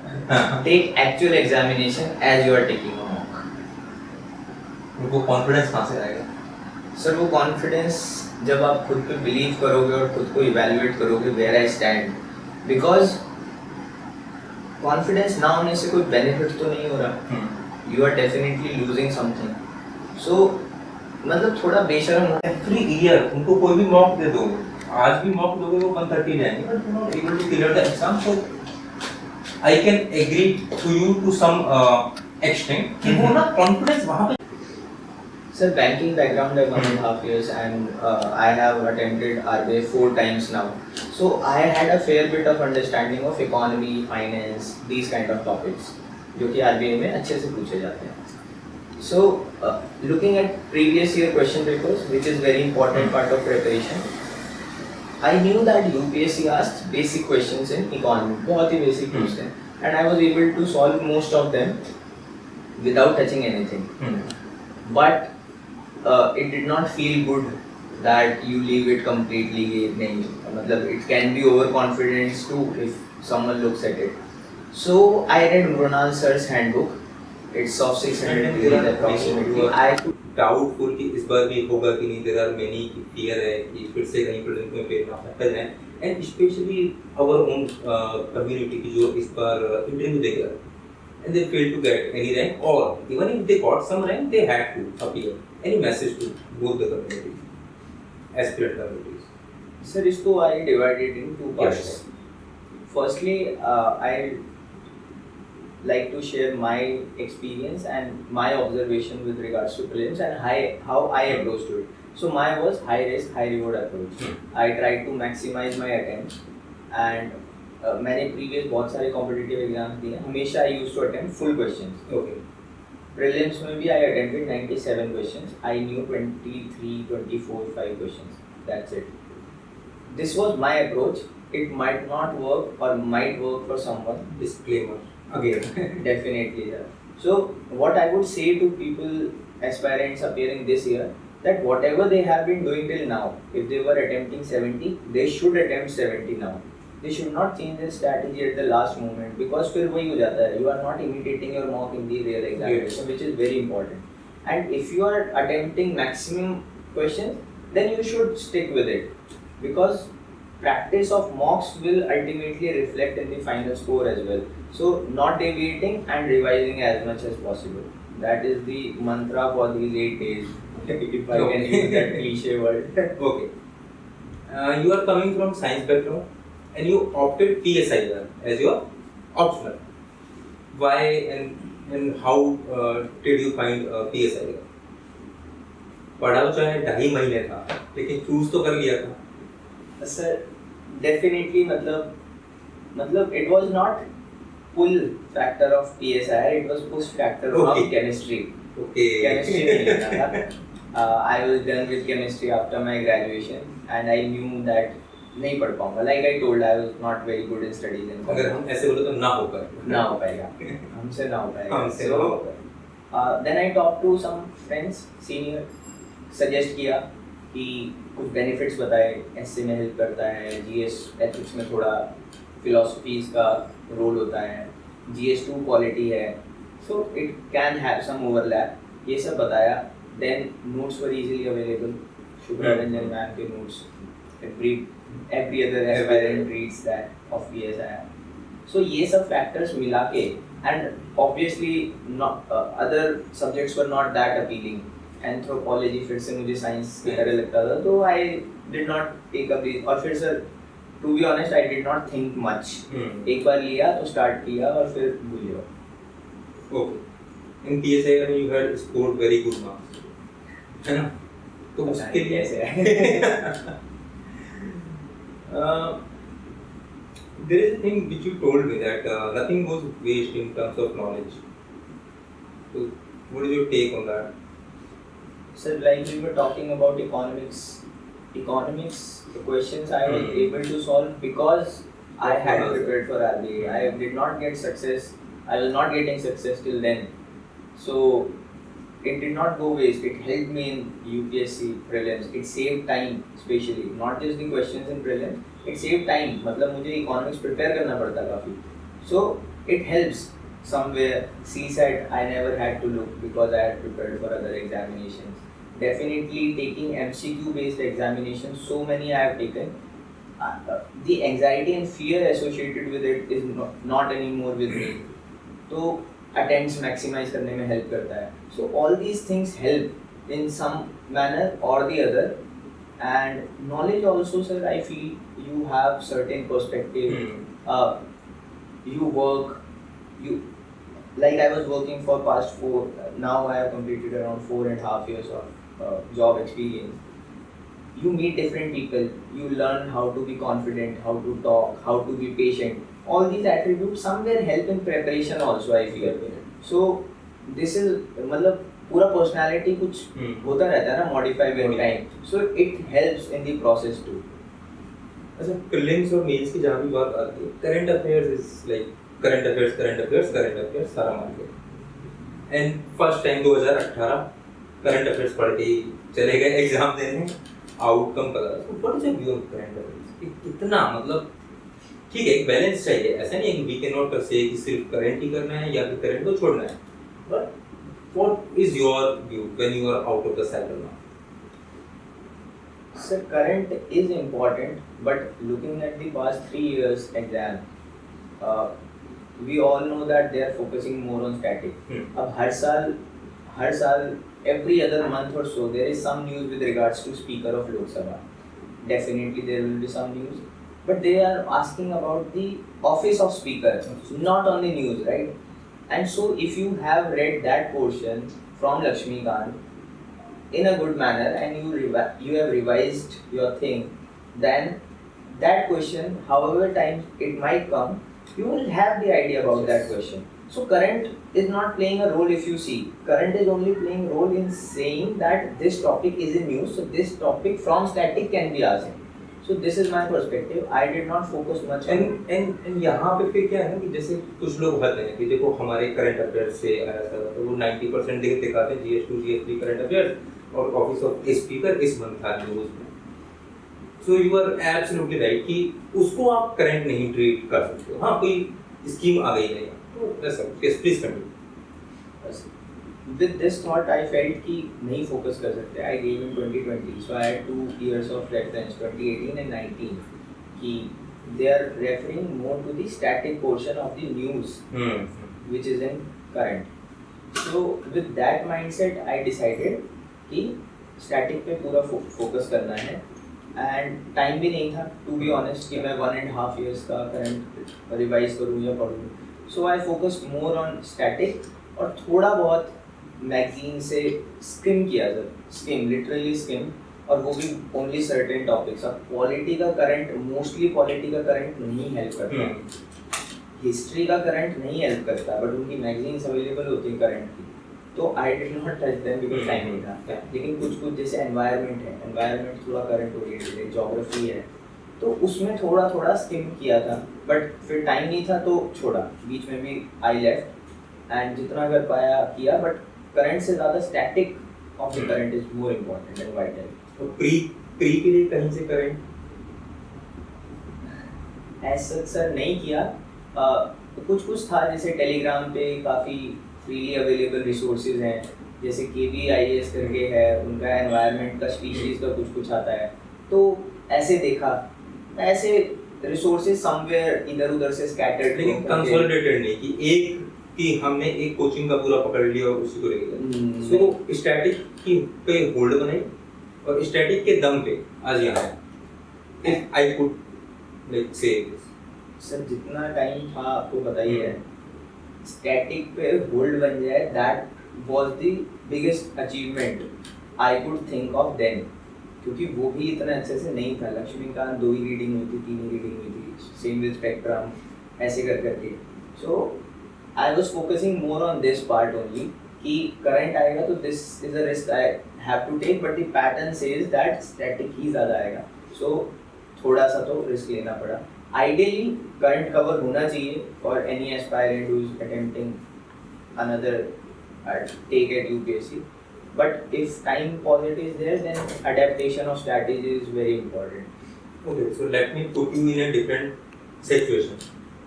Take actual examination as you are taking a mock. उनको confidence कहाँ से आएगा? Sir वो confidence जब आप खुद पे बिलीव करोगे और खुद को इवैल्यूएट करोगे where I stand. Because confidence ना होने से कोई बेनिफिट तो नहीं हो रहा. You are definitely losing something. So मतलब थोड़ा बेशर्म हो. एवरी ईयर उनको कोई भी मॉक दे दो, आज भी मॉक दोगे वो 130 जाएंगे, but you not able to clear the exam. So I can agree to you to some extent कि वो ना कॉन्फिडेंस वहाँ पे. Sir, banking background like 1.5 years, and I have attempted RBI 4 times now. So I had a fair bit of understanding of economy, finance, these kind of topics, जो कि RBI में अच्छे से पूछे जाते हैं. So looking at previous year question papers, which is very important part of preparation, I knew that UPSC asked basic questions in economy, बहुत ही basic पूछते हैं, and I was able to solve most of them without touching anything. But it did not feel good that you leave it completely नहीं, मतलब it can be overconfidence too if someone looks at it. So I read Mrunal sir's handbook. It's of 600 pages approximately. I could doubtful कि इस बार भी होगा कि नहीं. There are many fear है कि फिर से कहीं प्रीलिम्स में फेल ना फंस जाए, and specially our own community की जो इस बार इंटरव्यू देगा and they failed to get any rank, or even if they got some rank they had to appear. Any message to both the communities, aspirant communities? Sir, इसको I divided in two parts. Yes. Firstly, I like to share my experience and my observation with regards to prelims and how I approached to it. So mine was high risk, high reward approach. I tried to maximize my attempts, and मैंने previous बहुत सारे competitive exams दिए. हमेशा I used to attempt full questions. Okay. Prelims में भी I attempted 97 questions. I knew 23, 24, 5 questions. That's it. This was my approach. It might not work or might work for someone. Disclaimer again. Definitely, sir. So what I would say to people aspirants appearing this year, that whatever they have been doing till now, if they were attempting 70, they should attempt 70 now. They should not change their strategy at the last moment, because फिर वही हो जाता है. You are not imitating your mock in the real examination, which is very important. And if you are attempting maximum questions, then you should stick with it, because practice of mocks will ultimately reflect in the final score as well. So not deviating and revising as much as possible. That is the mantra for these 8 days. If I can use that cliche word. Okay. You are coming from science background and you opted PSIR as your optional. Why and how did you find PSIR? पढ़ा तो चाहे 2.5 महीने था, लेकिन choose तो कर लिया था. Sir, definitely मतलब it was not pull factor of PSIR, it was push factor of chemistry. Okay. Chemistry नहीं लेना था. I was done with chemistry after my graduation, and I knew that नहीं पढ़ पाऊंगा. Like I told, I was not very good in studies. अगर हम ऐसे बोले तो ना हो पाएगा. हमसे ना हो पाएगा. हमसे ना हो पाएगा. Then I talked to some friends, senior, suggest किया कि कुछ benefits बताए, ऐसे में help करता है, GS ethics में थोड़ा philosophies का role होता है, GS2 quality है, so it can have some overlap. ये सब बताया. Then notes were easily available. Shubhra Ranjan ma'am के notes. Every other aspirant reads that of PSIR. So ये सब factors मिला के, and obviously not other subjects were not that appealing. Anthropology फिर से मुझे science की तरह लगता था, तो I did not take up it. और फिर sir, to be honest, I did not think much. एक बार लिया तो start किया और फिर भूल गया. Okay. In PSIR you had scored very good marks, है ना? तो उसके लिए कैसे है? There is a thing which you told me that nothing goes waste in terms of knowledge. So, what is your take on that? Sir, like we were talking about economics, the questions I was able to solve because I had prepared for RBI. I did not get success. I was not getting success till then. So, it did not go waste. It helped me in UPSC prelims. It saved time, especially not just the questions in prelims. It saved time. मतलब मुझे economics prepare करना पड़ता काफी. So it helps somewhere. CSAT I never had to look because I had prepared for other examinations. Definitely taking MCQ based examinations. So many I have taken. The anxiety and fear associated with it is not anymore with me. तो attempts maximize करने में help करता है. So all these things help in some manner or the other. And knowledge also, sir, I feel you have certain perspective. You work, like I was working for past 4. Now I have completed around 4.5 years of job experience. you meet different people, you learn how to be confident, how to talk, how to be patient. All these attributes somewhere help in preparation also, I feel. So this is मतलब पूरा personality कुछ होता रहता है ना, modify with time. So it helps in the process too. अच्छा, prelims और mains की जहाँ भी बात आती है, current affairs is like current affairs सारा मान के। And first time 2018 current affairs पढ़ के ही चले गए एग्जाम देने, आउटकम पता। तो what is your view on current affairs? इतना मतलब ठीक है, एक बैलेंस चाहिए, ऐसा नहीं है कि वी कैन नॉट से कि सिर्फ करंट ही करना है या फिर करंट को छोड़ना है, but what is your view when you are out of the cycle now? Sir, current is important, but looking at the past 3 years exam, we all know that they are focusing more on static. अब हर साल every other month or so there is some news with regards to Speaker of Lok Sabha. Definitely there will be some news, but they are asking about the office of Speaker, not on the news, right? And so if you have read that portion from Lakshmikant in a good manner and you have revised your thing, then that question, however times it might come, you will have the idea about that question. So current is not playing a role. If you see, current is only playing a role in saying that this topic is in news, so this topic from static can be asked. So this is my perspective. I did not focus much on and यहाँ पे फिर क्या है ना कि जैसे कुछ लोग कहते हैं कि देखो हमारे करंट अफेयर्स से आया था, तो वो 90% दिखाते हैं GS2 GS3 करंट अफेयर्स और ऑफिस ऑफ स्पीकर इस मंथ था न्यूज में। So you are absolutely right कि उसको आप करंट नहीं ट्रीट कर सकते हो। हाँ, कोई स्कीम आ गई है तो ऐसा please continue. with this thought I felt कि नहीं focus कर सकते। I gave in 2020, so I had 2 years of reference, 2018 and 19, कि they are referring more to the static portion of the news, which is in current. So with that mindset I decided कि static पे पूरा focus करना है, and time भी नहीं था to be honest कि मैं 1.5 years का current revise करूँ या पढ़ूँ। So I focused more on static और थोड़ा बहुत मैगजीन से स्किम किया सर, स्किम लिटरली स्किम, और वो भी ओनली सर्टेन टॉपिक्स। अब पॉलिटी का करंट, मोस्टली पॉलिटी का करंट नहीं हेल्प करता, हिस्ट्री का करंट नहीं हेल्प करता, बट उनकी मैगजीन्स अवेलेबल होती है करंट की, तो आई did not touch them because time नहीं था। लेकिन कुछ कुछ जैसे एनवायरनमेंट है, एनवायरनमेंट थोड़ा करंट ओरिएंटेड है, ज्योग्राफी है, तो उसमें थोड़ा थोड़ा स्किम किया था, बट फिर टाइम नहीं था तो छोड़ा, बीच में भी आई लेफ्ट, एंड जितना कर पाया किया, बट करंट से ज़्यादा static of the current is more important and vital. तो प्री के लिए कहीं से करंट ऐसा सर नहीं किया, कुछ कुछ था, जैसे टेलीग्राम पे काफ़ी फ्रीली अवेलेबल रिसोर्सेज हैं, जैसे KVIS करके है, उनका एनवायरनमेंट का स्पीशीज़ का कुछ आता है, तो ऐसे देखा, ऐसे रिसोर्सेज समवेयर इधर उधर से स्कैटर्ड, लेकिन कंसोलिडेटेड नहीं कि एक कि हमने एक कोचिंग का पूरा पकड़ लिया और उसी को लेके गए। सो स्टैटिक की पे होल्ड बनाई और स्टैटिक के दम पे आज यहाँ है। इफ आई कुड लाइक से सर जितना टाइम था आपको पता ही है, स्टैटिक पे होल्ड बन जाए, that was the biggest achievement I could think of then, क्योंकि वो भी इतना अच्छे से नहीं था। लक्ष्मीकांत 2 ही रीडिंग हुई थी, 3 ही रीडिंग हुई थी, सेम विद स्पेक्ट्रम, ऐसे कर करके। So I was focusing more on this part only कि करंट आएगा तो this is a risk I have to take, but the pattern says that static ही ज़्यादा आएगा, सो थोड़ा सा तो रिस्क लेना पड़ा। आइडियली करंट कवर होना चाहिए for any aspirant who is attempting another take at UPSC, but if time posit is there, then adaptation of strategy is very important. Okay, so let me put you in a different situation.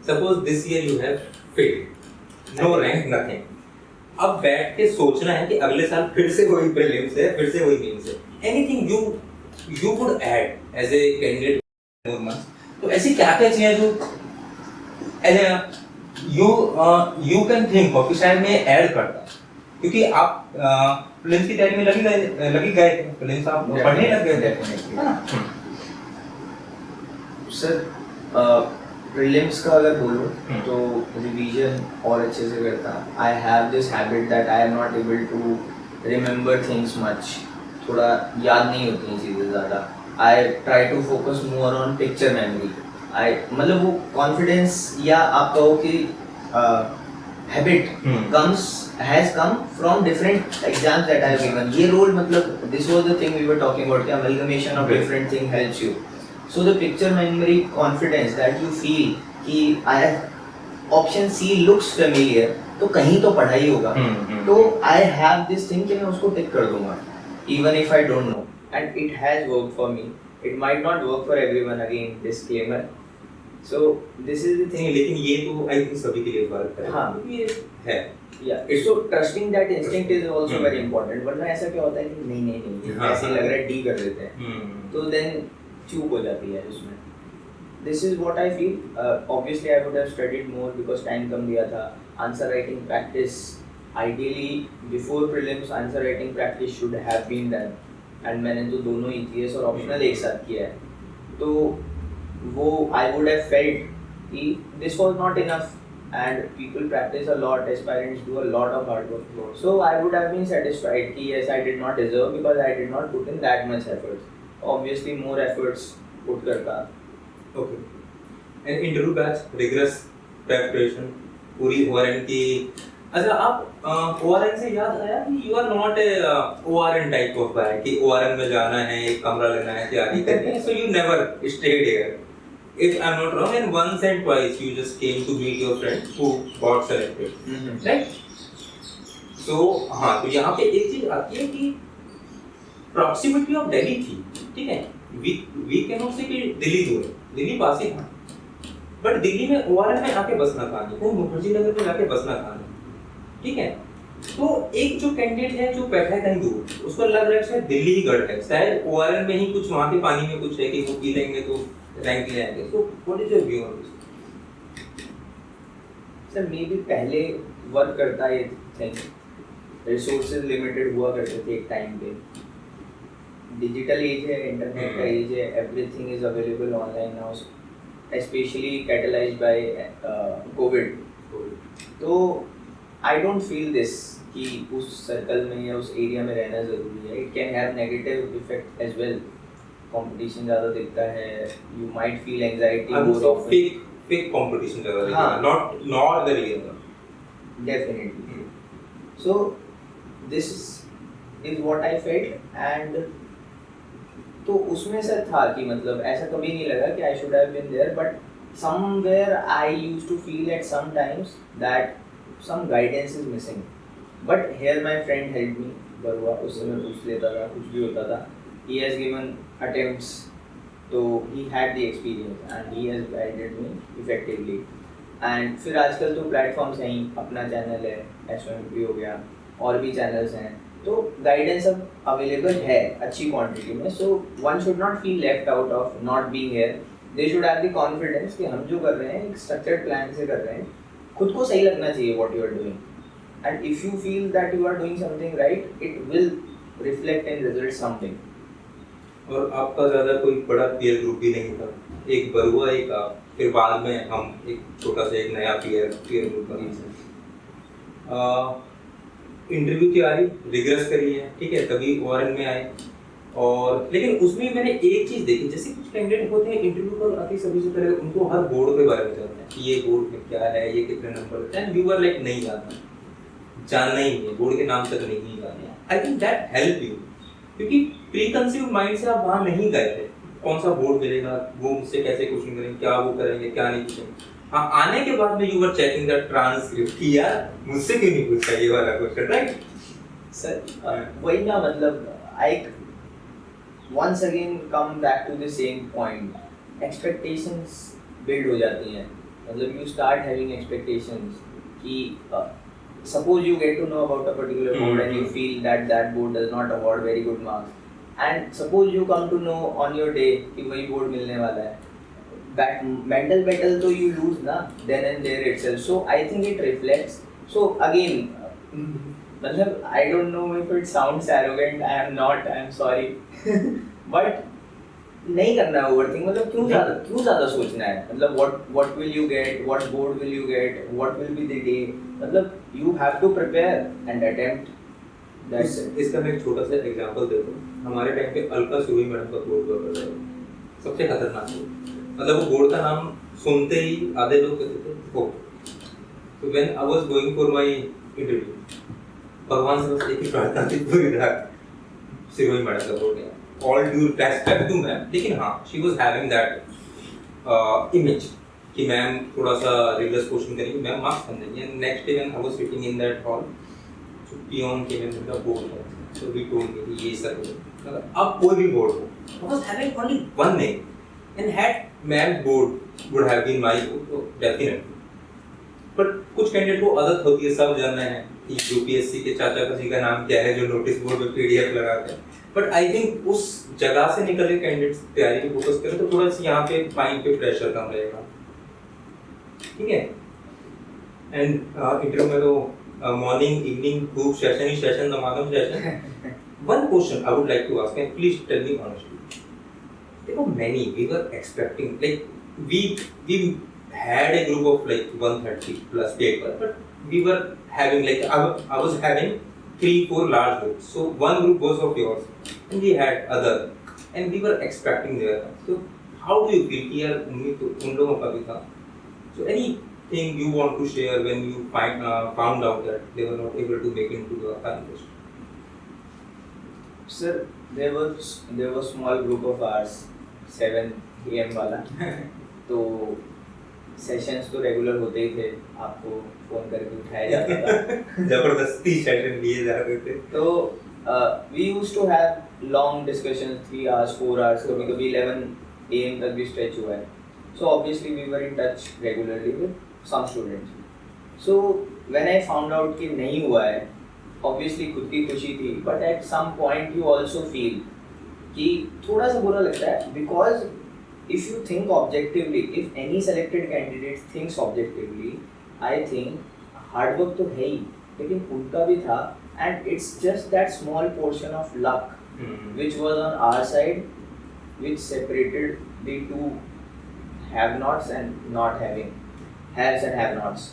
Suppose this year you have failed, no rank, nothing. अब बैठ के सोचना है कि अगले साल फिर से वही प्रीलिम्स है, फिर से वही मेंस है। Anything you would add as a candidate more months. तो ऐसी क्या-क्या चीजें जो you can think of कि शायद मैं ऐड करता, क्योंकि आप प्रीलिम्स की तैयारी में लगी गए थे, प्रीलिम्स आप पढ़ने लग गए थे। सर प्रीलिम्स का अगर बोलूँ तो रिवीजन और अच्छे से करता। I have this habit that I am not able to remember things much, थोड़ा याद नहीं होती हैं चीज़ें ज़्यादा. I try to focus more on picture memory. I मतलब वो कॉन्फिडेंस या आप कहो कि habit comes has come from different exams that I have given. ये role मतलब this was the thing we were talking about, कि amalgamation of different thing helps you. So the picture memory confidence that you feel कि I option C looks familiar, तो कहीं तो पढ़ा ही होगा. तो I have this thing कि मैं उसको टिक कर दूंगा even if I don't know, and it has worked for me. It might not work for everyone, again disclaimer. So this is the thing. नहीं, लेकिन ये तो आई थिंक सभी के लिए वर्क करेगा. हाँ. ये है. Yeah. So trusting that instinct is also very important. वरना ऐसा क्या होता है कि नहीं हाँ, ऐसे लग रहा है डी कर देते हैं. तो then चूक हो जाती है उसमें. This is what I feel. Obviously I would have studied more because time कम दिया था. Answer writing practice. Ideally before prelims answer writing practice should have been done. And मैंने तो दोनों ETS और optional एक साथ किया है. तो वो I would have felt कि this was not enough. And people practice a lot, aspirants do a lot of hard work. So I would have been satisfied कि yes, I did not deserve because I did not put in that much efforts. Obviously more efforts put करता. Okay. And interview batch, rigorous preparation, पूरी ORN की. अच्छा, आप ORN से याद आया कि you are not a ORN type of guy कि ORN में जाना है, एक कमरा लेना है, तैयारी करनी है. So you never stayed here. If I'm not wrong, and once and twice you just came to meet your friend who got selected, right? So हाँ, तो यहाँ पे एक चीज आती है कि proximity of Delhi थी, ठीक है? We cannot say कि दिल्ली दूर है, दिल्ली पास ही था, but दिल्ली में ORN में आके बसना था नहीं, तो मुखर्जी नगर में जाके बसना था नहीं, ठीक है? तो एक जो कैंडिडेट है जो बैठा है कहीं दूर, उसको लग रहा है शायद दिल्ली ही गढ़ है, शायद ORN में ही कुछ वहाँ के पानी में कुछ है कि वो पी लेंगे तो रैंक ले आएंगे. So what is your view on this? Sir may be पहले वर्क करता ये थिंग. रिसोर्सेज लिमिटेड हुआ करते थे एक टाइम पे. डिजिटल एज है, इंटरनेट का एज है, everything is available online now, specially catalysed by covid. तो आई डोंट फील दिस कि उस सर्कल में या उस एरिया में रहना ज़रूरी है. It can have negative effect as well. Competition ज़्यादा दिखता है, you might feel anxiety more of fake competition ज़्यादा दिखता है, not the real one. Definitely. So this is what I felt, and तो उसमें से था कि मतलब ऐसा कभी नहीं लगा कि I should have been there, but somewhere I used to feel at some times that some guidance is missing. But here my friend helped me. Barua, उससे मैं पूछ लेता था, कुछ भी होता था. He has given attempts, so he had the experience and he has guided me effectively. And फिर आजकल तो प्लेटफॉर्म्स हैं ही, अपना चैनल है, SOMP हो गया, और भी चैनल्स हैं, तो गाइडेंस अब अवेलेबल है अच्छी क्वांटिटी में. So one should not feel left out of not being here. They should have the confidence कि हम जो कर रहे हैं एक स्ट्रक्चर्ड प्लान से कर रहे हैं. खुद को सही लगना चाहिए what you are doing, and if you feel that you are doing something right, it will reflect in result something. और आपका ज़्यादा कोई बड़ा पीयर ग्रुप भी नहीं था, एक बरुआ, एक आप, फिर बाद में हम एक छोटा सा एक नया पीयर ग्रुप बना. इंटरव्यू की तैयारी रिगरस करी है, ठीक है, तभी ORN में आए. और लेकिन उसमें मैंने एक चीज़ देखी, जैसे कुछ कैंडिडेट होते हैं इंटरव्यू पर आते सभी से पहले उनको हर बोर्ड के बारे में जानते हैं कि ये बोर्ड में क्या है, ये कितने नंबर है, एंड यू आर लाइक नहीं जानना ही है, बोर्ड के नाम तक नहीं जानना. आई थिंक दैट हेल्प यू, क्योंकि प्री कंसीव माइंड से आप वहाँ नहीं गए थे, कौन सा बोर्ड मिलेगा, वो मुझसे कैसे क्वेश्चन करेंगे, क्या वो करेंगे, क्या नहीं पूछेंगे. हाँ, आने के बाद में you were checking the transcript कि यार मुझसे क्यों नहीं पूछा ये वाला क्वेश्चन, राइट? सर वही ना, मतलब आई once again come back to the same point. Expectations build हो जाती हैं, मतलब you start having expectations कि suppose you get to know about a particular board and you feel that that board does not award very good marks, and suppose you come to know on your day कि वही board मिलने वाला है, that mental battle तो you lose ना then and there itself. So I think it reflects. So again मतलब I don't know if it sounds arrogant, I am not, I am sorry but नहीं करना है overthink. मतलब क्यों ज़्यादा सोचना है, मतलब what will you get, what board will you get, what will be the day. मतलब you have to prepare and attempt. That's it. इसका मैं एक छोटा सा एग्जांपल देता हूँ. हमारे टाइम पे अलका सुरभि मैडम का बोर्ड हुआ करता था, सबसे खतरनाक बोर्ड. मतलब वो बोर्ड का नाम सुनते ही आधे लोग कहते थे हो. तो when I was going for my interview, भगवान से बस एक ही प्रार्थना थी पूरी रात, सुरभि मैडम का बोर्ड है. All due respect to ma'am, लेकिन हाँ she was having that image कि मैम थोड़ा सा रिवर्स क्वेश्चन करेंगे, मैम मार्क्स कर देंगे. Next day when I was sitting in that hall, peon के में मेरा बोर्ड है, so we told me कि ये सर मतलब अब कोई भी बोर्ड हो, I was having only one name and had ma'am board would have been my board, so definitely. But कुछ कैंडिडेट को आदत होती है सब जानना है कि यूपीएससी के चाचा जी का नाम क्या है जो नोटिस बोर्ड पे पीडीएफ लगाते हैं. बट आई थिंक उस जगह से निकल के कैंडिडेट्स तैयारी पे फोकस करें तो थोड़ा सा यहाँ पे माइंड पे प्रेशर कम रहेगा. ठीक है. एंड इंटरव्यू में तो morning, evening, group session, Damadam session. One question I would like to ask, and please tell me honestly. There were many. We were expecting, like we had a group of like 130 plus people, but we were having like I was having 3-4 large groups. So one group was of yours, and we had other, and we were expecting their. So how do you feel? यार उम्मीद तो उन लोगों का भी था. So anything you want to share when you found out that they were not able to make into the finalist? Sir, there was small group of ours, 7 AM वाला. तो सेशंस तो रेगुलर होते ही थे, आपको फोन करके उठाया जाता था. जबरदस्ती सेशन लिए जाते थे. तो we used to have long discussions, 3 hours, 4 hours, कभी-कभी 11 AM तक भी stretch हुआ है. So obviously we were in touch regularly with some students. So when I found out कि नहीं हुआ है, obviously खुद की खुशी थी, but at some point you also feel कि थोड़ा सा बुरा लगता है, because if you think objectively, if any selected candidate thinks objectively, I think hard work तो है ही, लेकिन उनका भी था, and it's just that small portion of luck which was on our side, which separated the two have-nots and not having, haves and have-nots.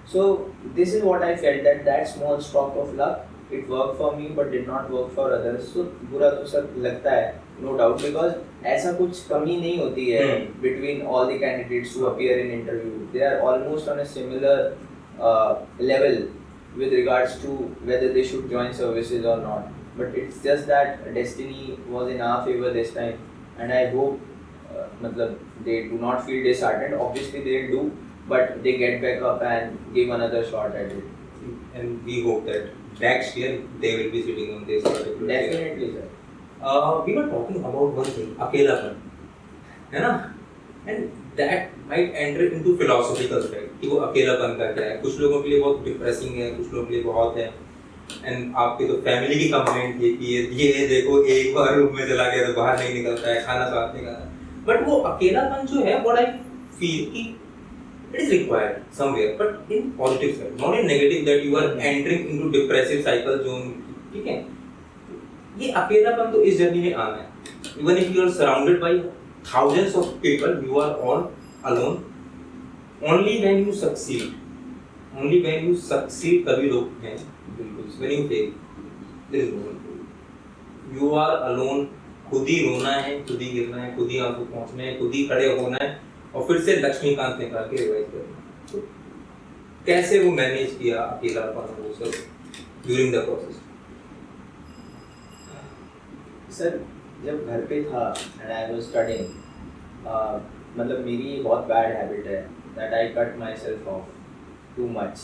So this is what I felt, that small stroke of luck, it worked for me but did not work for others. So बुरा तो sir लगता है, no doubt, because ऐसा कुछ कमी नहीं होती है between all the candidates who appear in interview. They are almost on a similar level with regards to whether they should join services or not. But it's just that destiny was in our favor this time, and I hope मतलब they do not feel disheartened. Obviously they do, but they get back up and give another shot at it. And we hope that next year they will be sitting on this particular chair. Definitely, sir. We were talking about one thing, अकेलापन, है ना? And that might enter into philosophical side कि वो अकेलापन का क्या है. कुछ लोगों के लिए बहुत डिप्रेसिंग है, कुछ लोगों के लिए बहुत है. एंड आपकी तो फैमिली की कंप्लेंट थी कि ये देखो एक बार रूम में चला गया तो बाहर नहीं निकलता है, खाना साथ नहीं खाता. बट वो अकेलापन जो है, व्हाट आई फील कि it is required somewhere, but in positive side, not in negative that you are entering into depressive cycle zone. ठीक है, ये अकेलापन तो इस जर्नी में आना है. Even if you are surrounded by thousands of people, you are all alone. Only when you succeed, तभी लोग हैं. When you fail, there is no one. You are alone. खुद ही रोना है, खुद ही गिरना है, खुद ही आंसू पहुंचने हैं, खुद ही खड़े होना है और फिर से लक्ष्मीकांत निकाल के रिवाइज करना. तो कैसे वो मैनेज किया अकेलापन वो सब ड्यूरिंग द प्रोसेस? सर जब घर पे था एंड आई वाज स्टडीइंग, मतलब मेरी बहुत बैड हैबिट है that I cut my self of too much.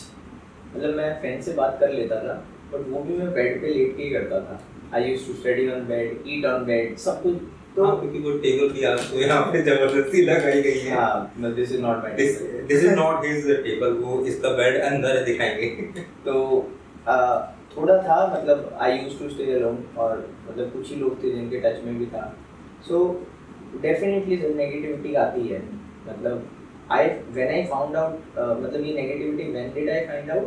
मतलब मैं फ्रेंड से बात कर लेता था, बट वो भी मैं बेड पे लेट के ही करता था. I used to study on bed, eat on bed, सब कुछ. तो क्योंकि वो टेबल भी आपको यहाँ पे जबरदस्ती लगाई गई है. हाँ, मतलब this is not my, this is not his table, वो इसका बेड अंदर है, दिखाएंगे. तो थोड़ा था, मतलब I used to stay alone, और मतलब कुछ ही लोग थे जिनके टच में भी था. सो डेफिनेटली नेगेटिविटी आती है. मतलब when I found out, मतलब ये negativity when did I find out?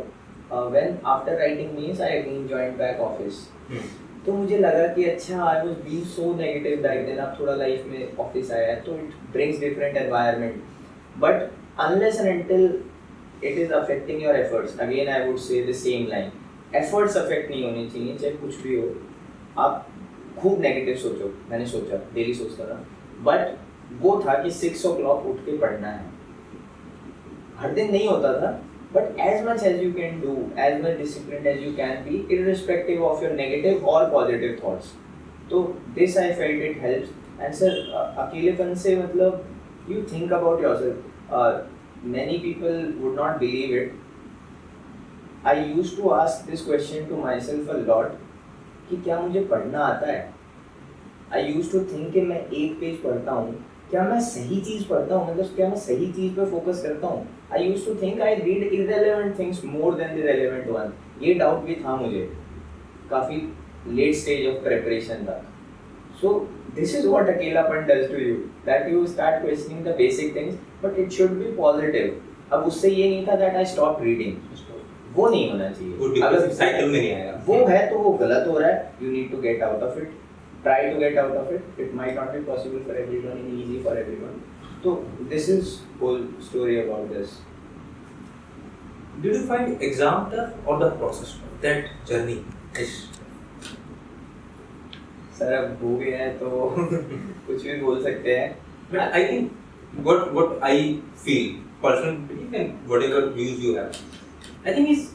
When after writing means I again joined back office. तो मुझे लगा कि अच्छा I was being so negative back then, अब थोड़ा लाइफ में ऑफिस आया है तो it brings different environment. But unless and until it is affecting your efforts, again I would say the same line, efforts affect नहीं होने चाहिए, चाहे कुछ भी हो। आप खूब नेगेटिव सोचो, मैंने सोचा, डेली सोचता था, बट वो था कि 6 o'clock उठ के पढ़ना है। हर दिन नहीं होता था, but as much as you can do, as much disciplined as you can be, irrespective of your negative or positive thoughts. तो this I felt it helps. And sir, अकेलेपन से मतलब you think about yourself. Many people would not believe it. I used to ask this question to myself a lot कि क्या मुझे पढ़ना आता है? I used to think कि मैं एक पेज पढ़ता हूँ, क्या मैं सही चीज़ पढ़ता हूँ, मतलब क्या मैं सही चीज़ पे फोकस करता हूँ? I used to think I read irrelevant things more than the relevant one. ये डाउट भी था मुझे काफ़ी लेट स्टेज ऑफ प्रिपरेशन तक. So this is what अकेलापन does to you, that you start questioning the basic things, but it should be positive. अब उससे ये नहीं था that I stopped reading. वो नहीं होना चाहिए. अगर साइकिल में नहीं आएगा. वो है तो वो गलत हो रहा है. You need to get out of it. Try to get out of it. It might not be possible for everyone and easy for everyone. So this is whole story about this. Did you find exam tough or the process tough? That journey is. Sir अब हो गया है तो कुछ भी बोल सकते हैं. But I think what I feel personally and whatever views you have, I think is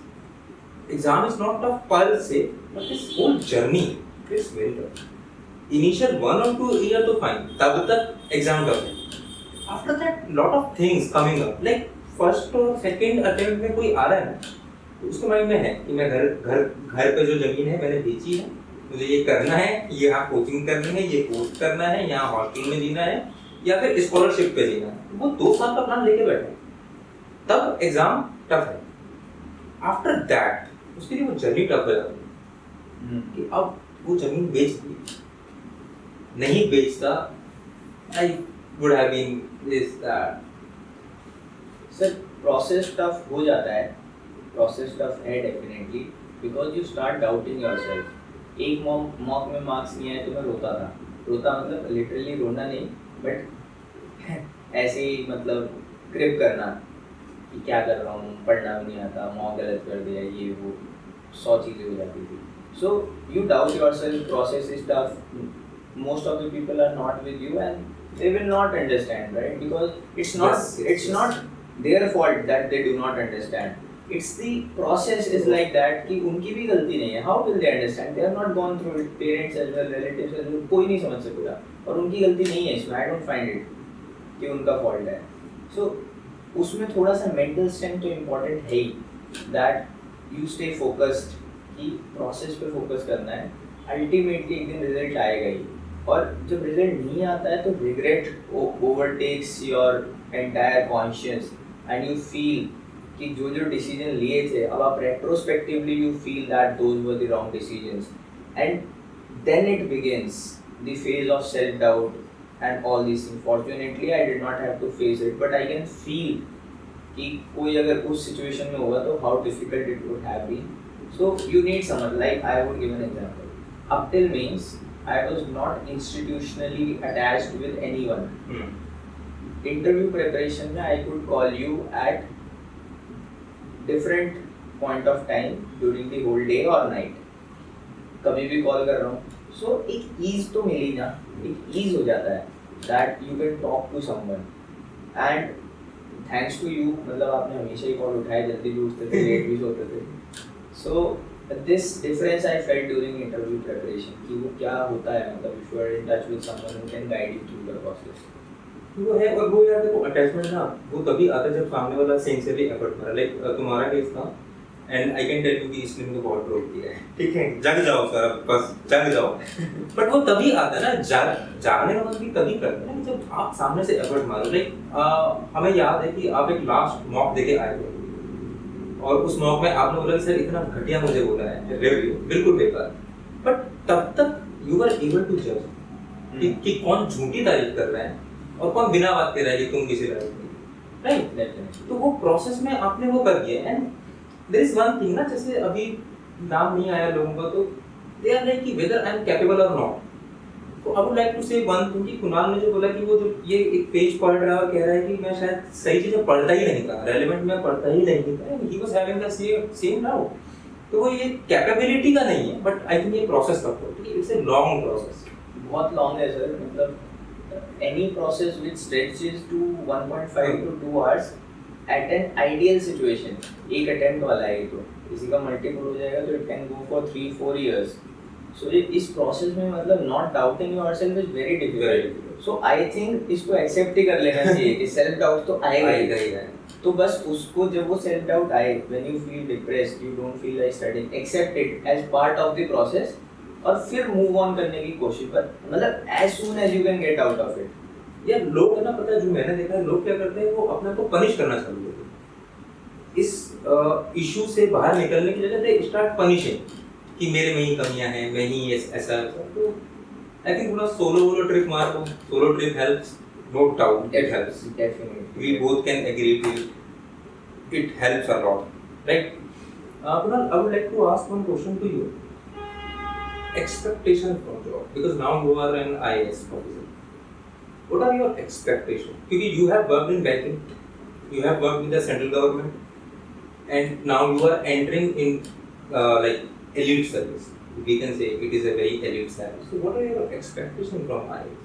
exam is not tough per se, but this whole journey is very tough. Initial 1 or 2 year तो fine, तब तक exam tough है. After that lot of things coming up, like first और second attempt में कोई आ रहा है ना, तो उसके माइंड में है कि मैं घर पे जो जमीन है मैंने बेची है, मुझे ये करना है, ये यहाँ कोचिंग करनी है, ये कोर्स करना है, यहाँ हॉस्टल में जीना है या फिर स्कॉलरशिप पे जीना है. वो 2 साल का प्लान लेके बैठे, तब एग्जाम टफ है. आफ्टर दैट उसके लिए वो जर्नी टफ हो जाती है कि अब वो जमीन बेच दी, नहीं बेचता, I would have been this that. Sir process tough हो जाता है, प्रोसेस टफ है definitely, because you start doubting yourself. एक मॉक में मार्क्स नहीं आए तो मैं रोता था. रोता मतलब लिटरली रोना नहीं, बट ऐसे ही मतलब क्रिप करना कि क्या कर रहा हूँ, पढ़ना भी नहीं आता, मॉक गलत कर दिया, ये वो 100 चीज़ें हो जाती थी. So you doubt yourself, process is tough. Most of the people are not with you and they will not understand, right? Because it's not their fault that they do not understand. It's the process is like that कि उनकी भी गलती नहीं है. How will they understand? They have not gone through it. Parents as well, relatives as well, कोई नहीं समझ सकेगा. और उनकी गलती नहीं है इसमें. I don't find it कि उनका fault है. So उसमें थोड़ा सा mental strength तो important है ही. That you stay focused कि process पे focus करना है. Ultimately एक दिन result आएगा ही. और जब रिजल्ट नहीं आता है तो regret overtakes your entire conscious and you feel कि जो डिसीजन लिए थे, अब आप retrospectively you feel that those were the wrong decisions and then it begins the phase of self doubt and all this things. Fortunately I did not have to face it, but I can feel कि कोई अगर उस situation में होगा तो how difficult it would have been. So you need someone, like I would give an example. Up till means I was not institutionally attached with anyone. Interview preparation में I could call you at different point of time during the whole day or night. कभी भी call कर रहा हूँ. So एक ease तो मिली ना, एक ease हो जाता है that you can talk to someone. And thanks to you, मतलब आपने हमेशा ही कॉल उठाए, जल्दी भी उठते थे, लेट भी सोते थे. So this difference I felt during interview preparation कि वो क्या होता है, मतलब if you are in touch with someone who can guide you through the process. वो है. और वो यार देखो अटैचमेंट ना वो तभी आता है जब सामने वाला सिंसियरली एफर्ट मारा. लाइक तुम्हारा केस था and I can tell you कि इसने मुझे बहुत प्रूव किया है. ठीक है, जग जाओ सर, बस जग जाओ. बट वो तभी आता है ना, जागने का मतलब भी तभी करते हैं जब आप सामने से एफर्ट मारो. लाइक हमें याद है कि आप एक लास्ट मॉक देके आए थे और उस मॉक में आपने बोला कि सर इतना घटिया मुझे बोला है, रिव्यू बिल्कुल बेकार. बट तब तक यू आर एबल टू जज कि कौन झूठी तारीफ कर रहा है और कौन बिना बात कर रहा है कि तुम किसी लायक नहीं, राइट? तो वो प्रोसेस में आपने वो कर दिया. And there is one thing ना, जैसे अभी नाम नहीं आया लोगों का, तो दे आर लाइक कि वेदर आई एम कैपेबल और नॉट. तो I would like to say one thing कि कुणाल ने जो बोला कि वो जो ये एक पेज पढ़ रहा है और कह रहा है कि मैं शायद सही चीजें पढ़ता ही नहीं था, रेलेवेंट में पढ़ता ही नहीं था, he was having the same doubt. तो वो ये कैपेबिलिटी का नहीं है, बट आई थिंक ये प्रोसेस का तो इट्स ए लॉन्ग प्रोसेस। बहुत लॉन्ग है सर, मतलब any process which stretches to 1.5 to 2 hours at an ideal situation, एक अटेम्प्ट वाला है ये तो, किसी का मल्टीपल हो जाएगा तो it can go for 3-4 years। सो ये इस प्रोसेस में मतलब not doubting yourself is very difficult. So I think इसको एक्सेप्ट ही कर लेना चाहिए कि सेल्फ डाउट तो आएगा ही। तो बस उसको जब वो सेल्फ डाउट आए, when you feel depressed, you don't feel like studying, accept it as part of the process और फिर मूव ऑन करने की कोशिश कर, मतलब as soon as you can get out of it. यार लोग है ना, पता है जो मैंने देखा है, लोग क्या करते हैं, वो अपने को पनिश करना चालू करते हैं। इस इशू से बाहर निकलने की जगह दे स्टार्ट पनिशिंग कि मेरे में ही कमियां हैं, मैं ही ऐसा। तो आई थिंक थोड़ा सोलो ट्रिप मारो, solo trip helps, no doubt it helps, definitely we both can agree to it helps a lot, right? Kunal, I would like to ask one question to you. Expectation from job, because now you are an IAS officer. What are your expectations? Because you have worked in banking, you have worked with the central government, and now you are entering in like elite service. We can say it is a very elite service. So, what are your expectations from IAS?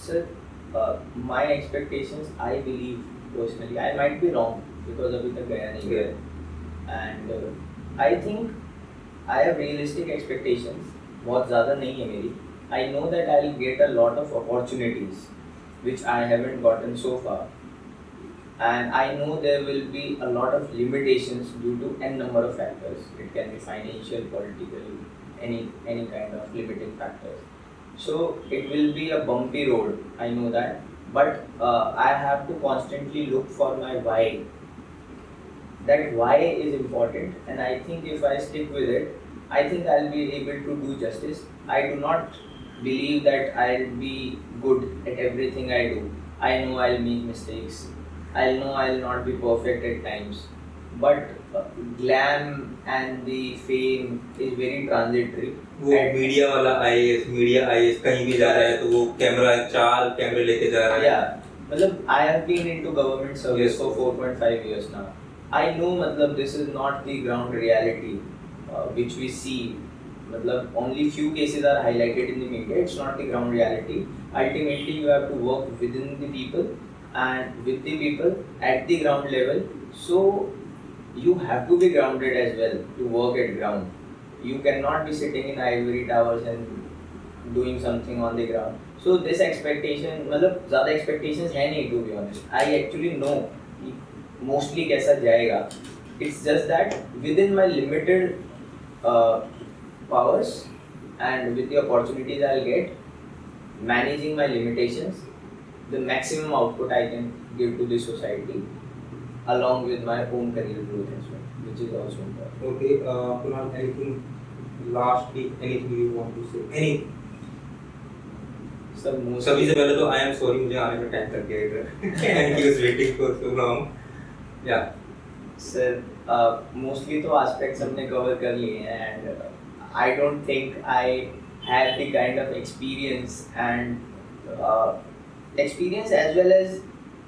Sir, my expectations, I believe personally, I might be wrong because अभी तक गया नहीं है, and I think I have realistic expectations, बहुत ज़्यादा नहीं है मेरी। I know that I'll get a lot of opportunities which I haven't gotten so far, and I know there will be a lot of limitations due to n number of factors. It can be financial, political, any kind of limiting factors. So it will be a bumpy road, I know that, but I have to constantly look for my why. That why is important, and I think if I stick with it, I think I'll be able to do justice. I do not believe that I'll be good at everything I do. I know I'll make mistakes. I know I'll not be perfect at times, but glam and the fame is very transitory. वो media वाला IAS कहीं भी जा रहा है तो वो camera 4 कैमरे लेके जा रहा है। Yeah, मतलब I have been into government service for 4.5 years now. I know मतलब this is not the ground reality which we see. मतलब only few cases are highlighted in the media. It's not the ground reality. Ultimately, you have to work within the people and with the people at the ground level. So you have to be grounded as well to work at ground. You cannot be sitting in ivory towers and doing something on the ground. So this expectation, मतलब ज़्यादा expectations है नहीं, to be honest. I actually know mostly कैसा जाएगा. It's just that within my limited powers and with the opportunities I'll get, managing my limitations, the maximum output I can give to the society, along with my own career growth as well, which is also important. Okay, Kunal, anything lastly, anything you want to say? Anything? सभी से पहले तो I am sorry मुझे आने में time लग गया इधर and he was waiting for so long. Yeah. Sir, mostly तो aspects हमने cover कर लिए हैं, and I don't think I have the kind of experience and experience as well as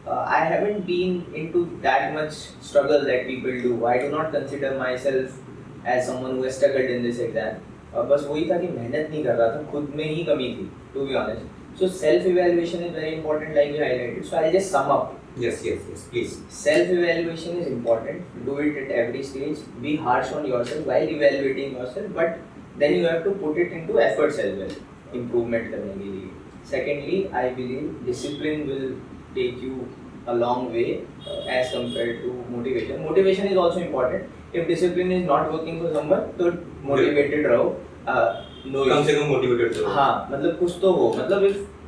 I haven't been into that much struggle that people do. I do not consider myself as someone who has struggled in this exam. बस वही था कि मेहनत नहीं कर रहा था, खुद में ही कमी थी, to be honest. So self-evaluation is very important, like you highlighted. So I'll just sum up. Yes, please. Self-evaluation is important. Do it at every stage. Be harsh on yourself while evaluating yourself, but then you have to put it into efforts as well, improvement करने के लिए. Secondly, I believe discipline will take you a long way as compared to motivation. Motivation is also important. If discipline is not working for someone, तो motivated रहो. No कम से कम motivated रहो. हाँ, मतलब कुछ तो हो.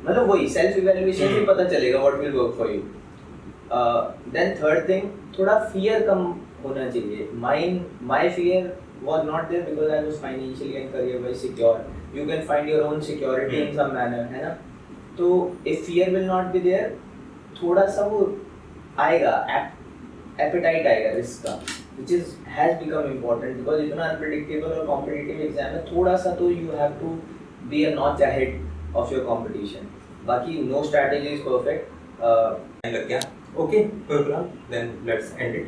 मतलब वही self evaluation से पता चलेगा what will work for you. Then third thing, थोड़ा fear कम होना चाहिए. My fear was not there because I was financially and career-wise secure. You can find your own security in some manner, है ना? तो if fear will not be there, थोड़ा सा वो आएगा, appetite आएगा risk का, which has become important because इतना unpredictable और competitive exam है, थोड़ा सा तो you have to be a notch ahead of your competition. बाकी no strategy is perfect. लग गया. Okay, then let's end it.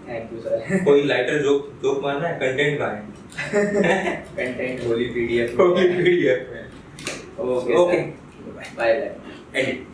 Thank you sir. कोई लाइटर जोक जोक मारना है, कंटेंट का है। कंटेंट होली पीडीएफ PDF में। Okay okay bye bye. And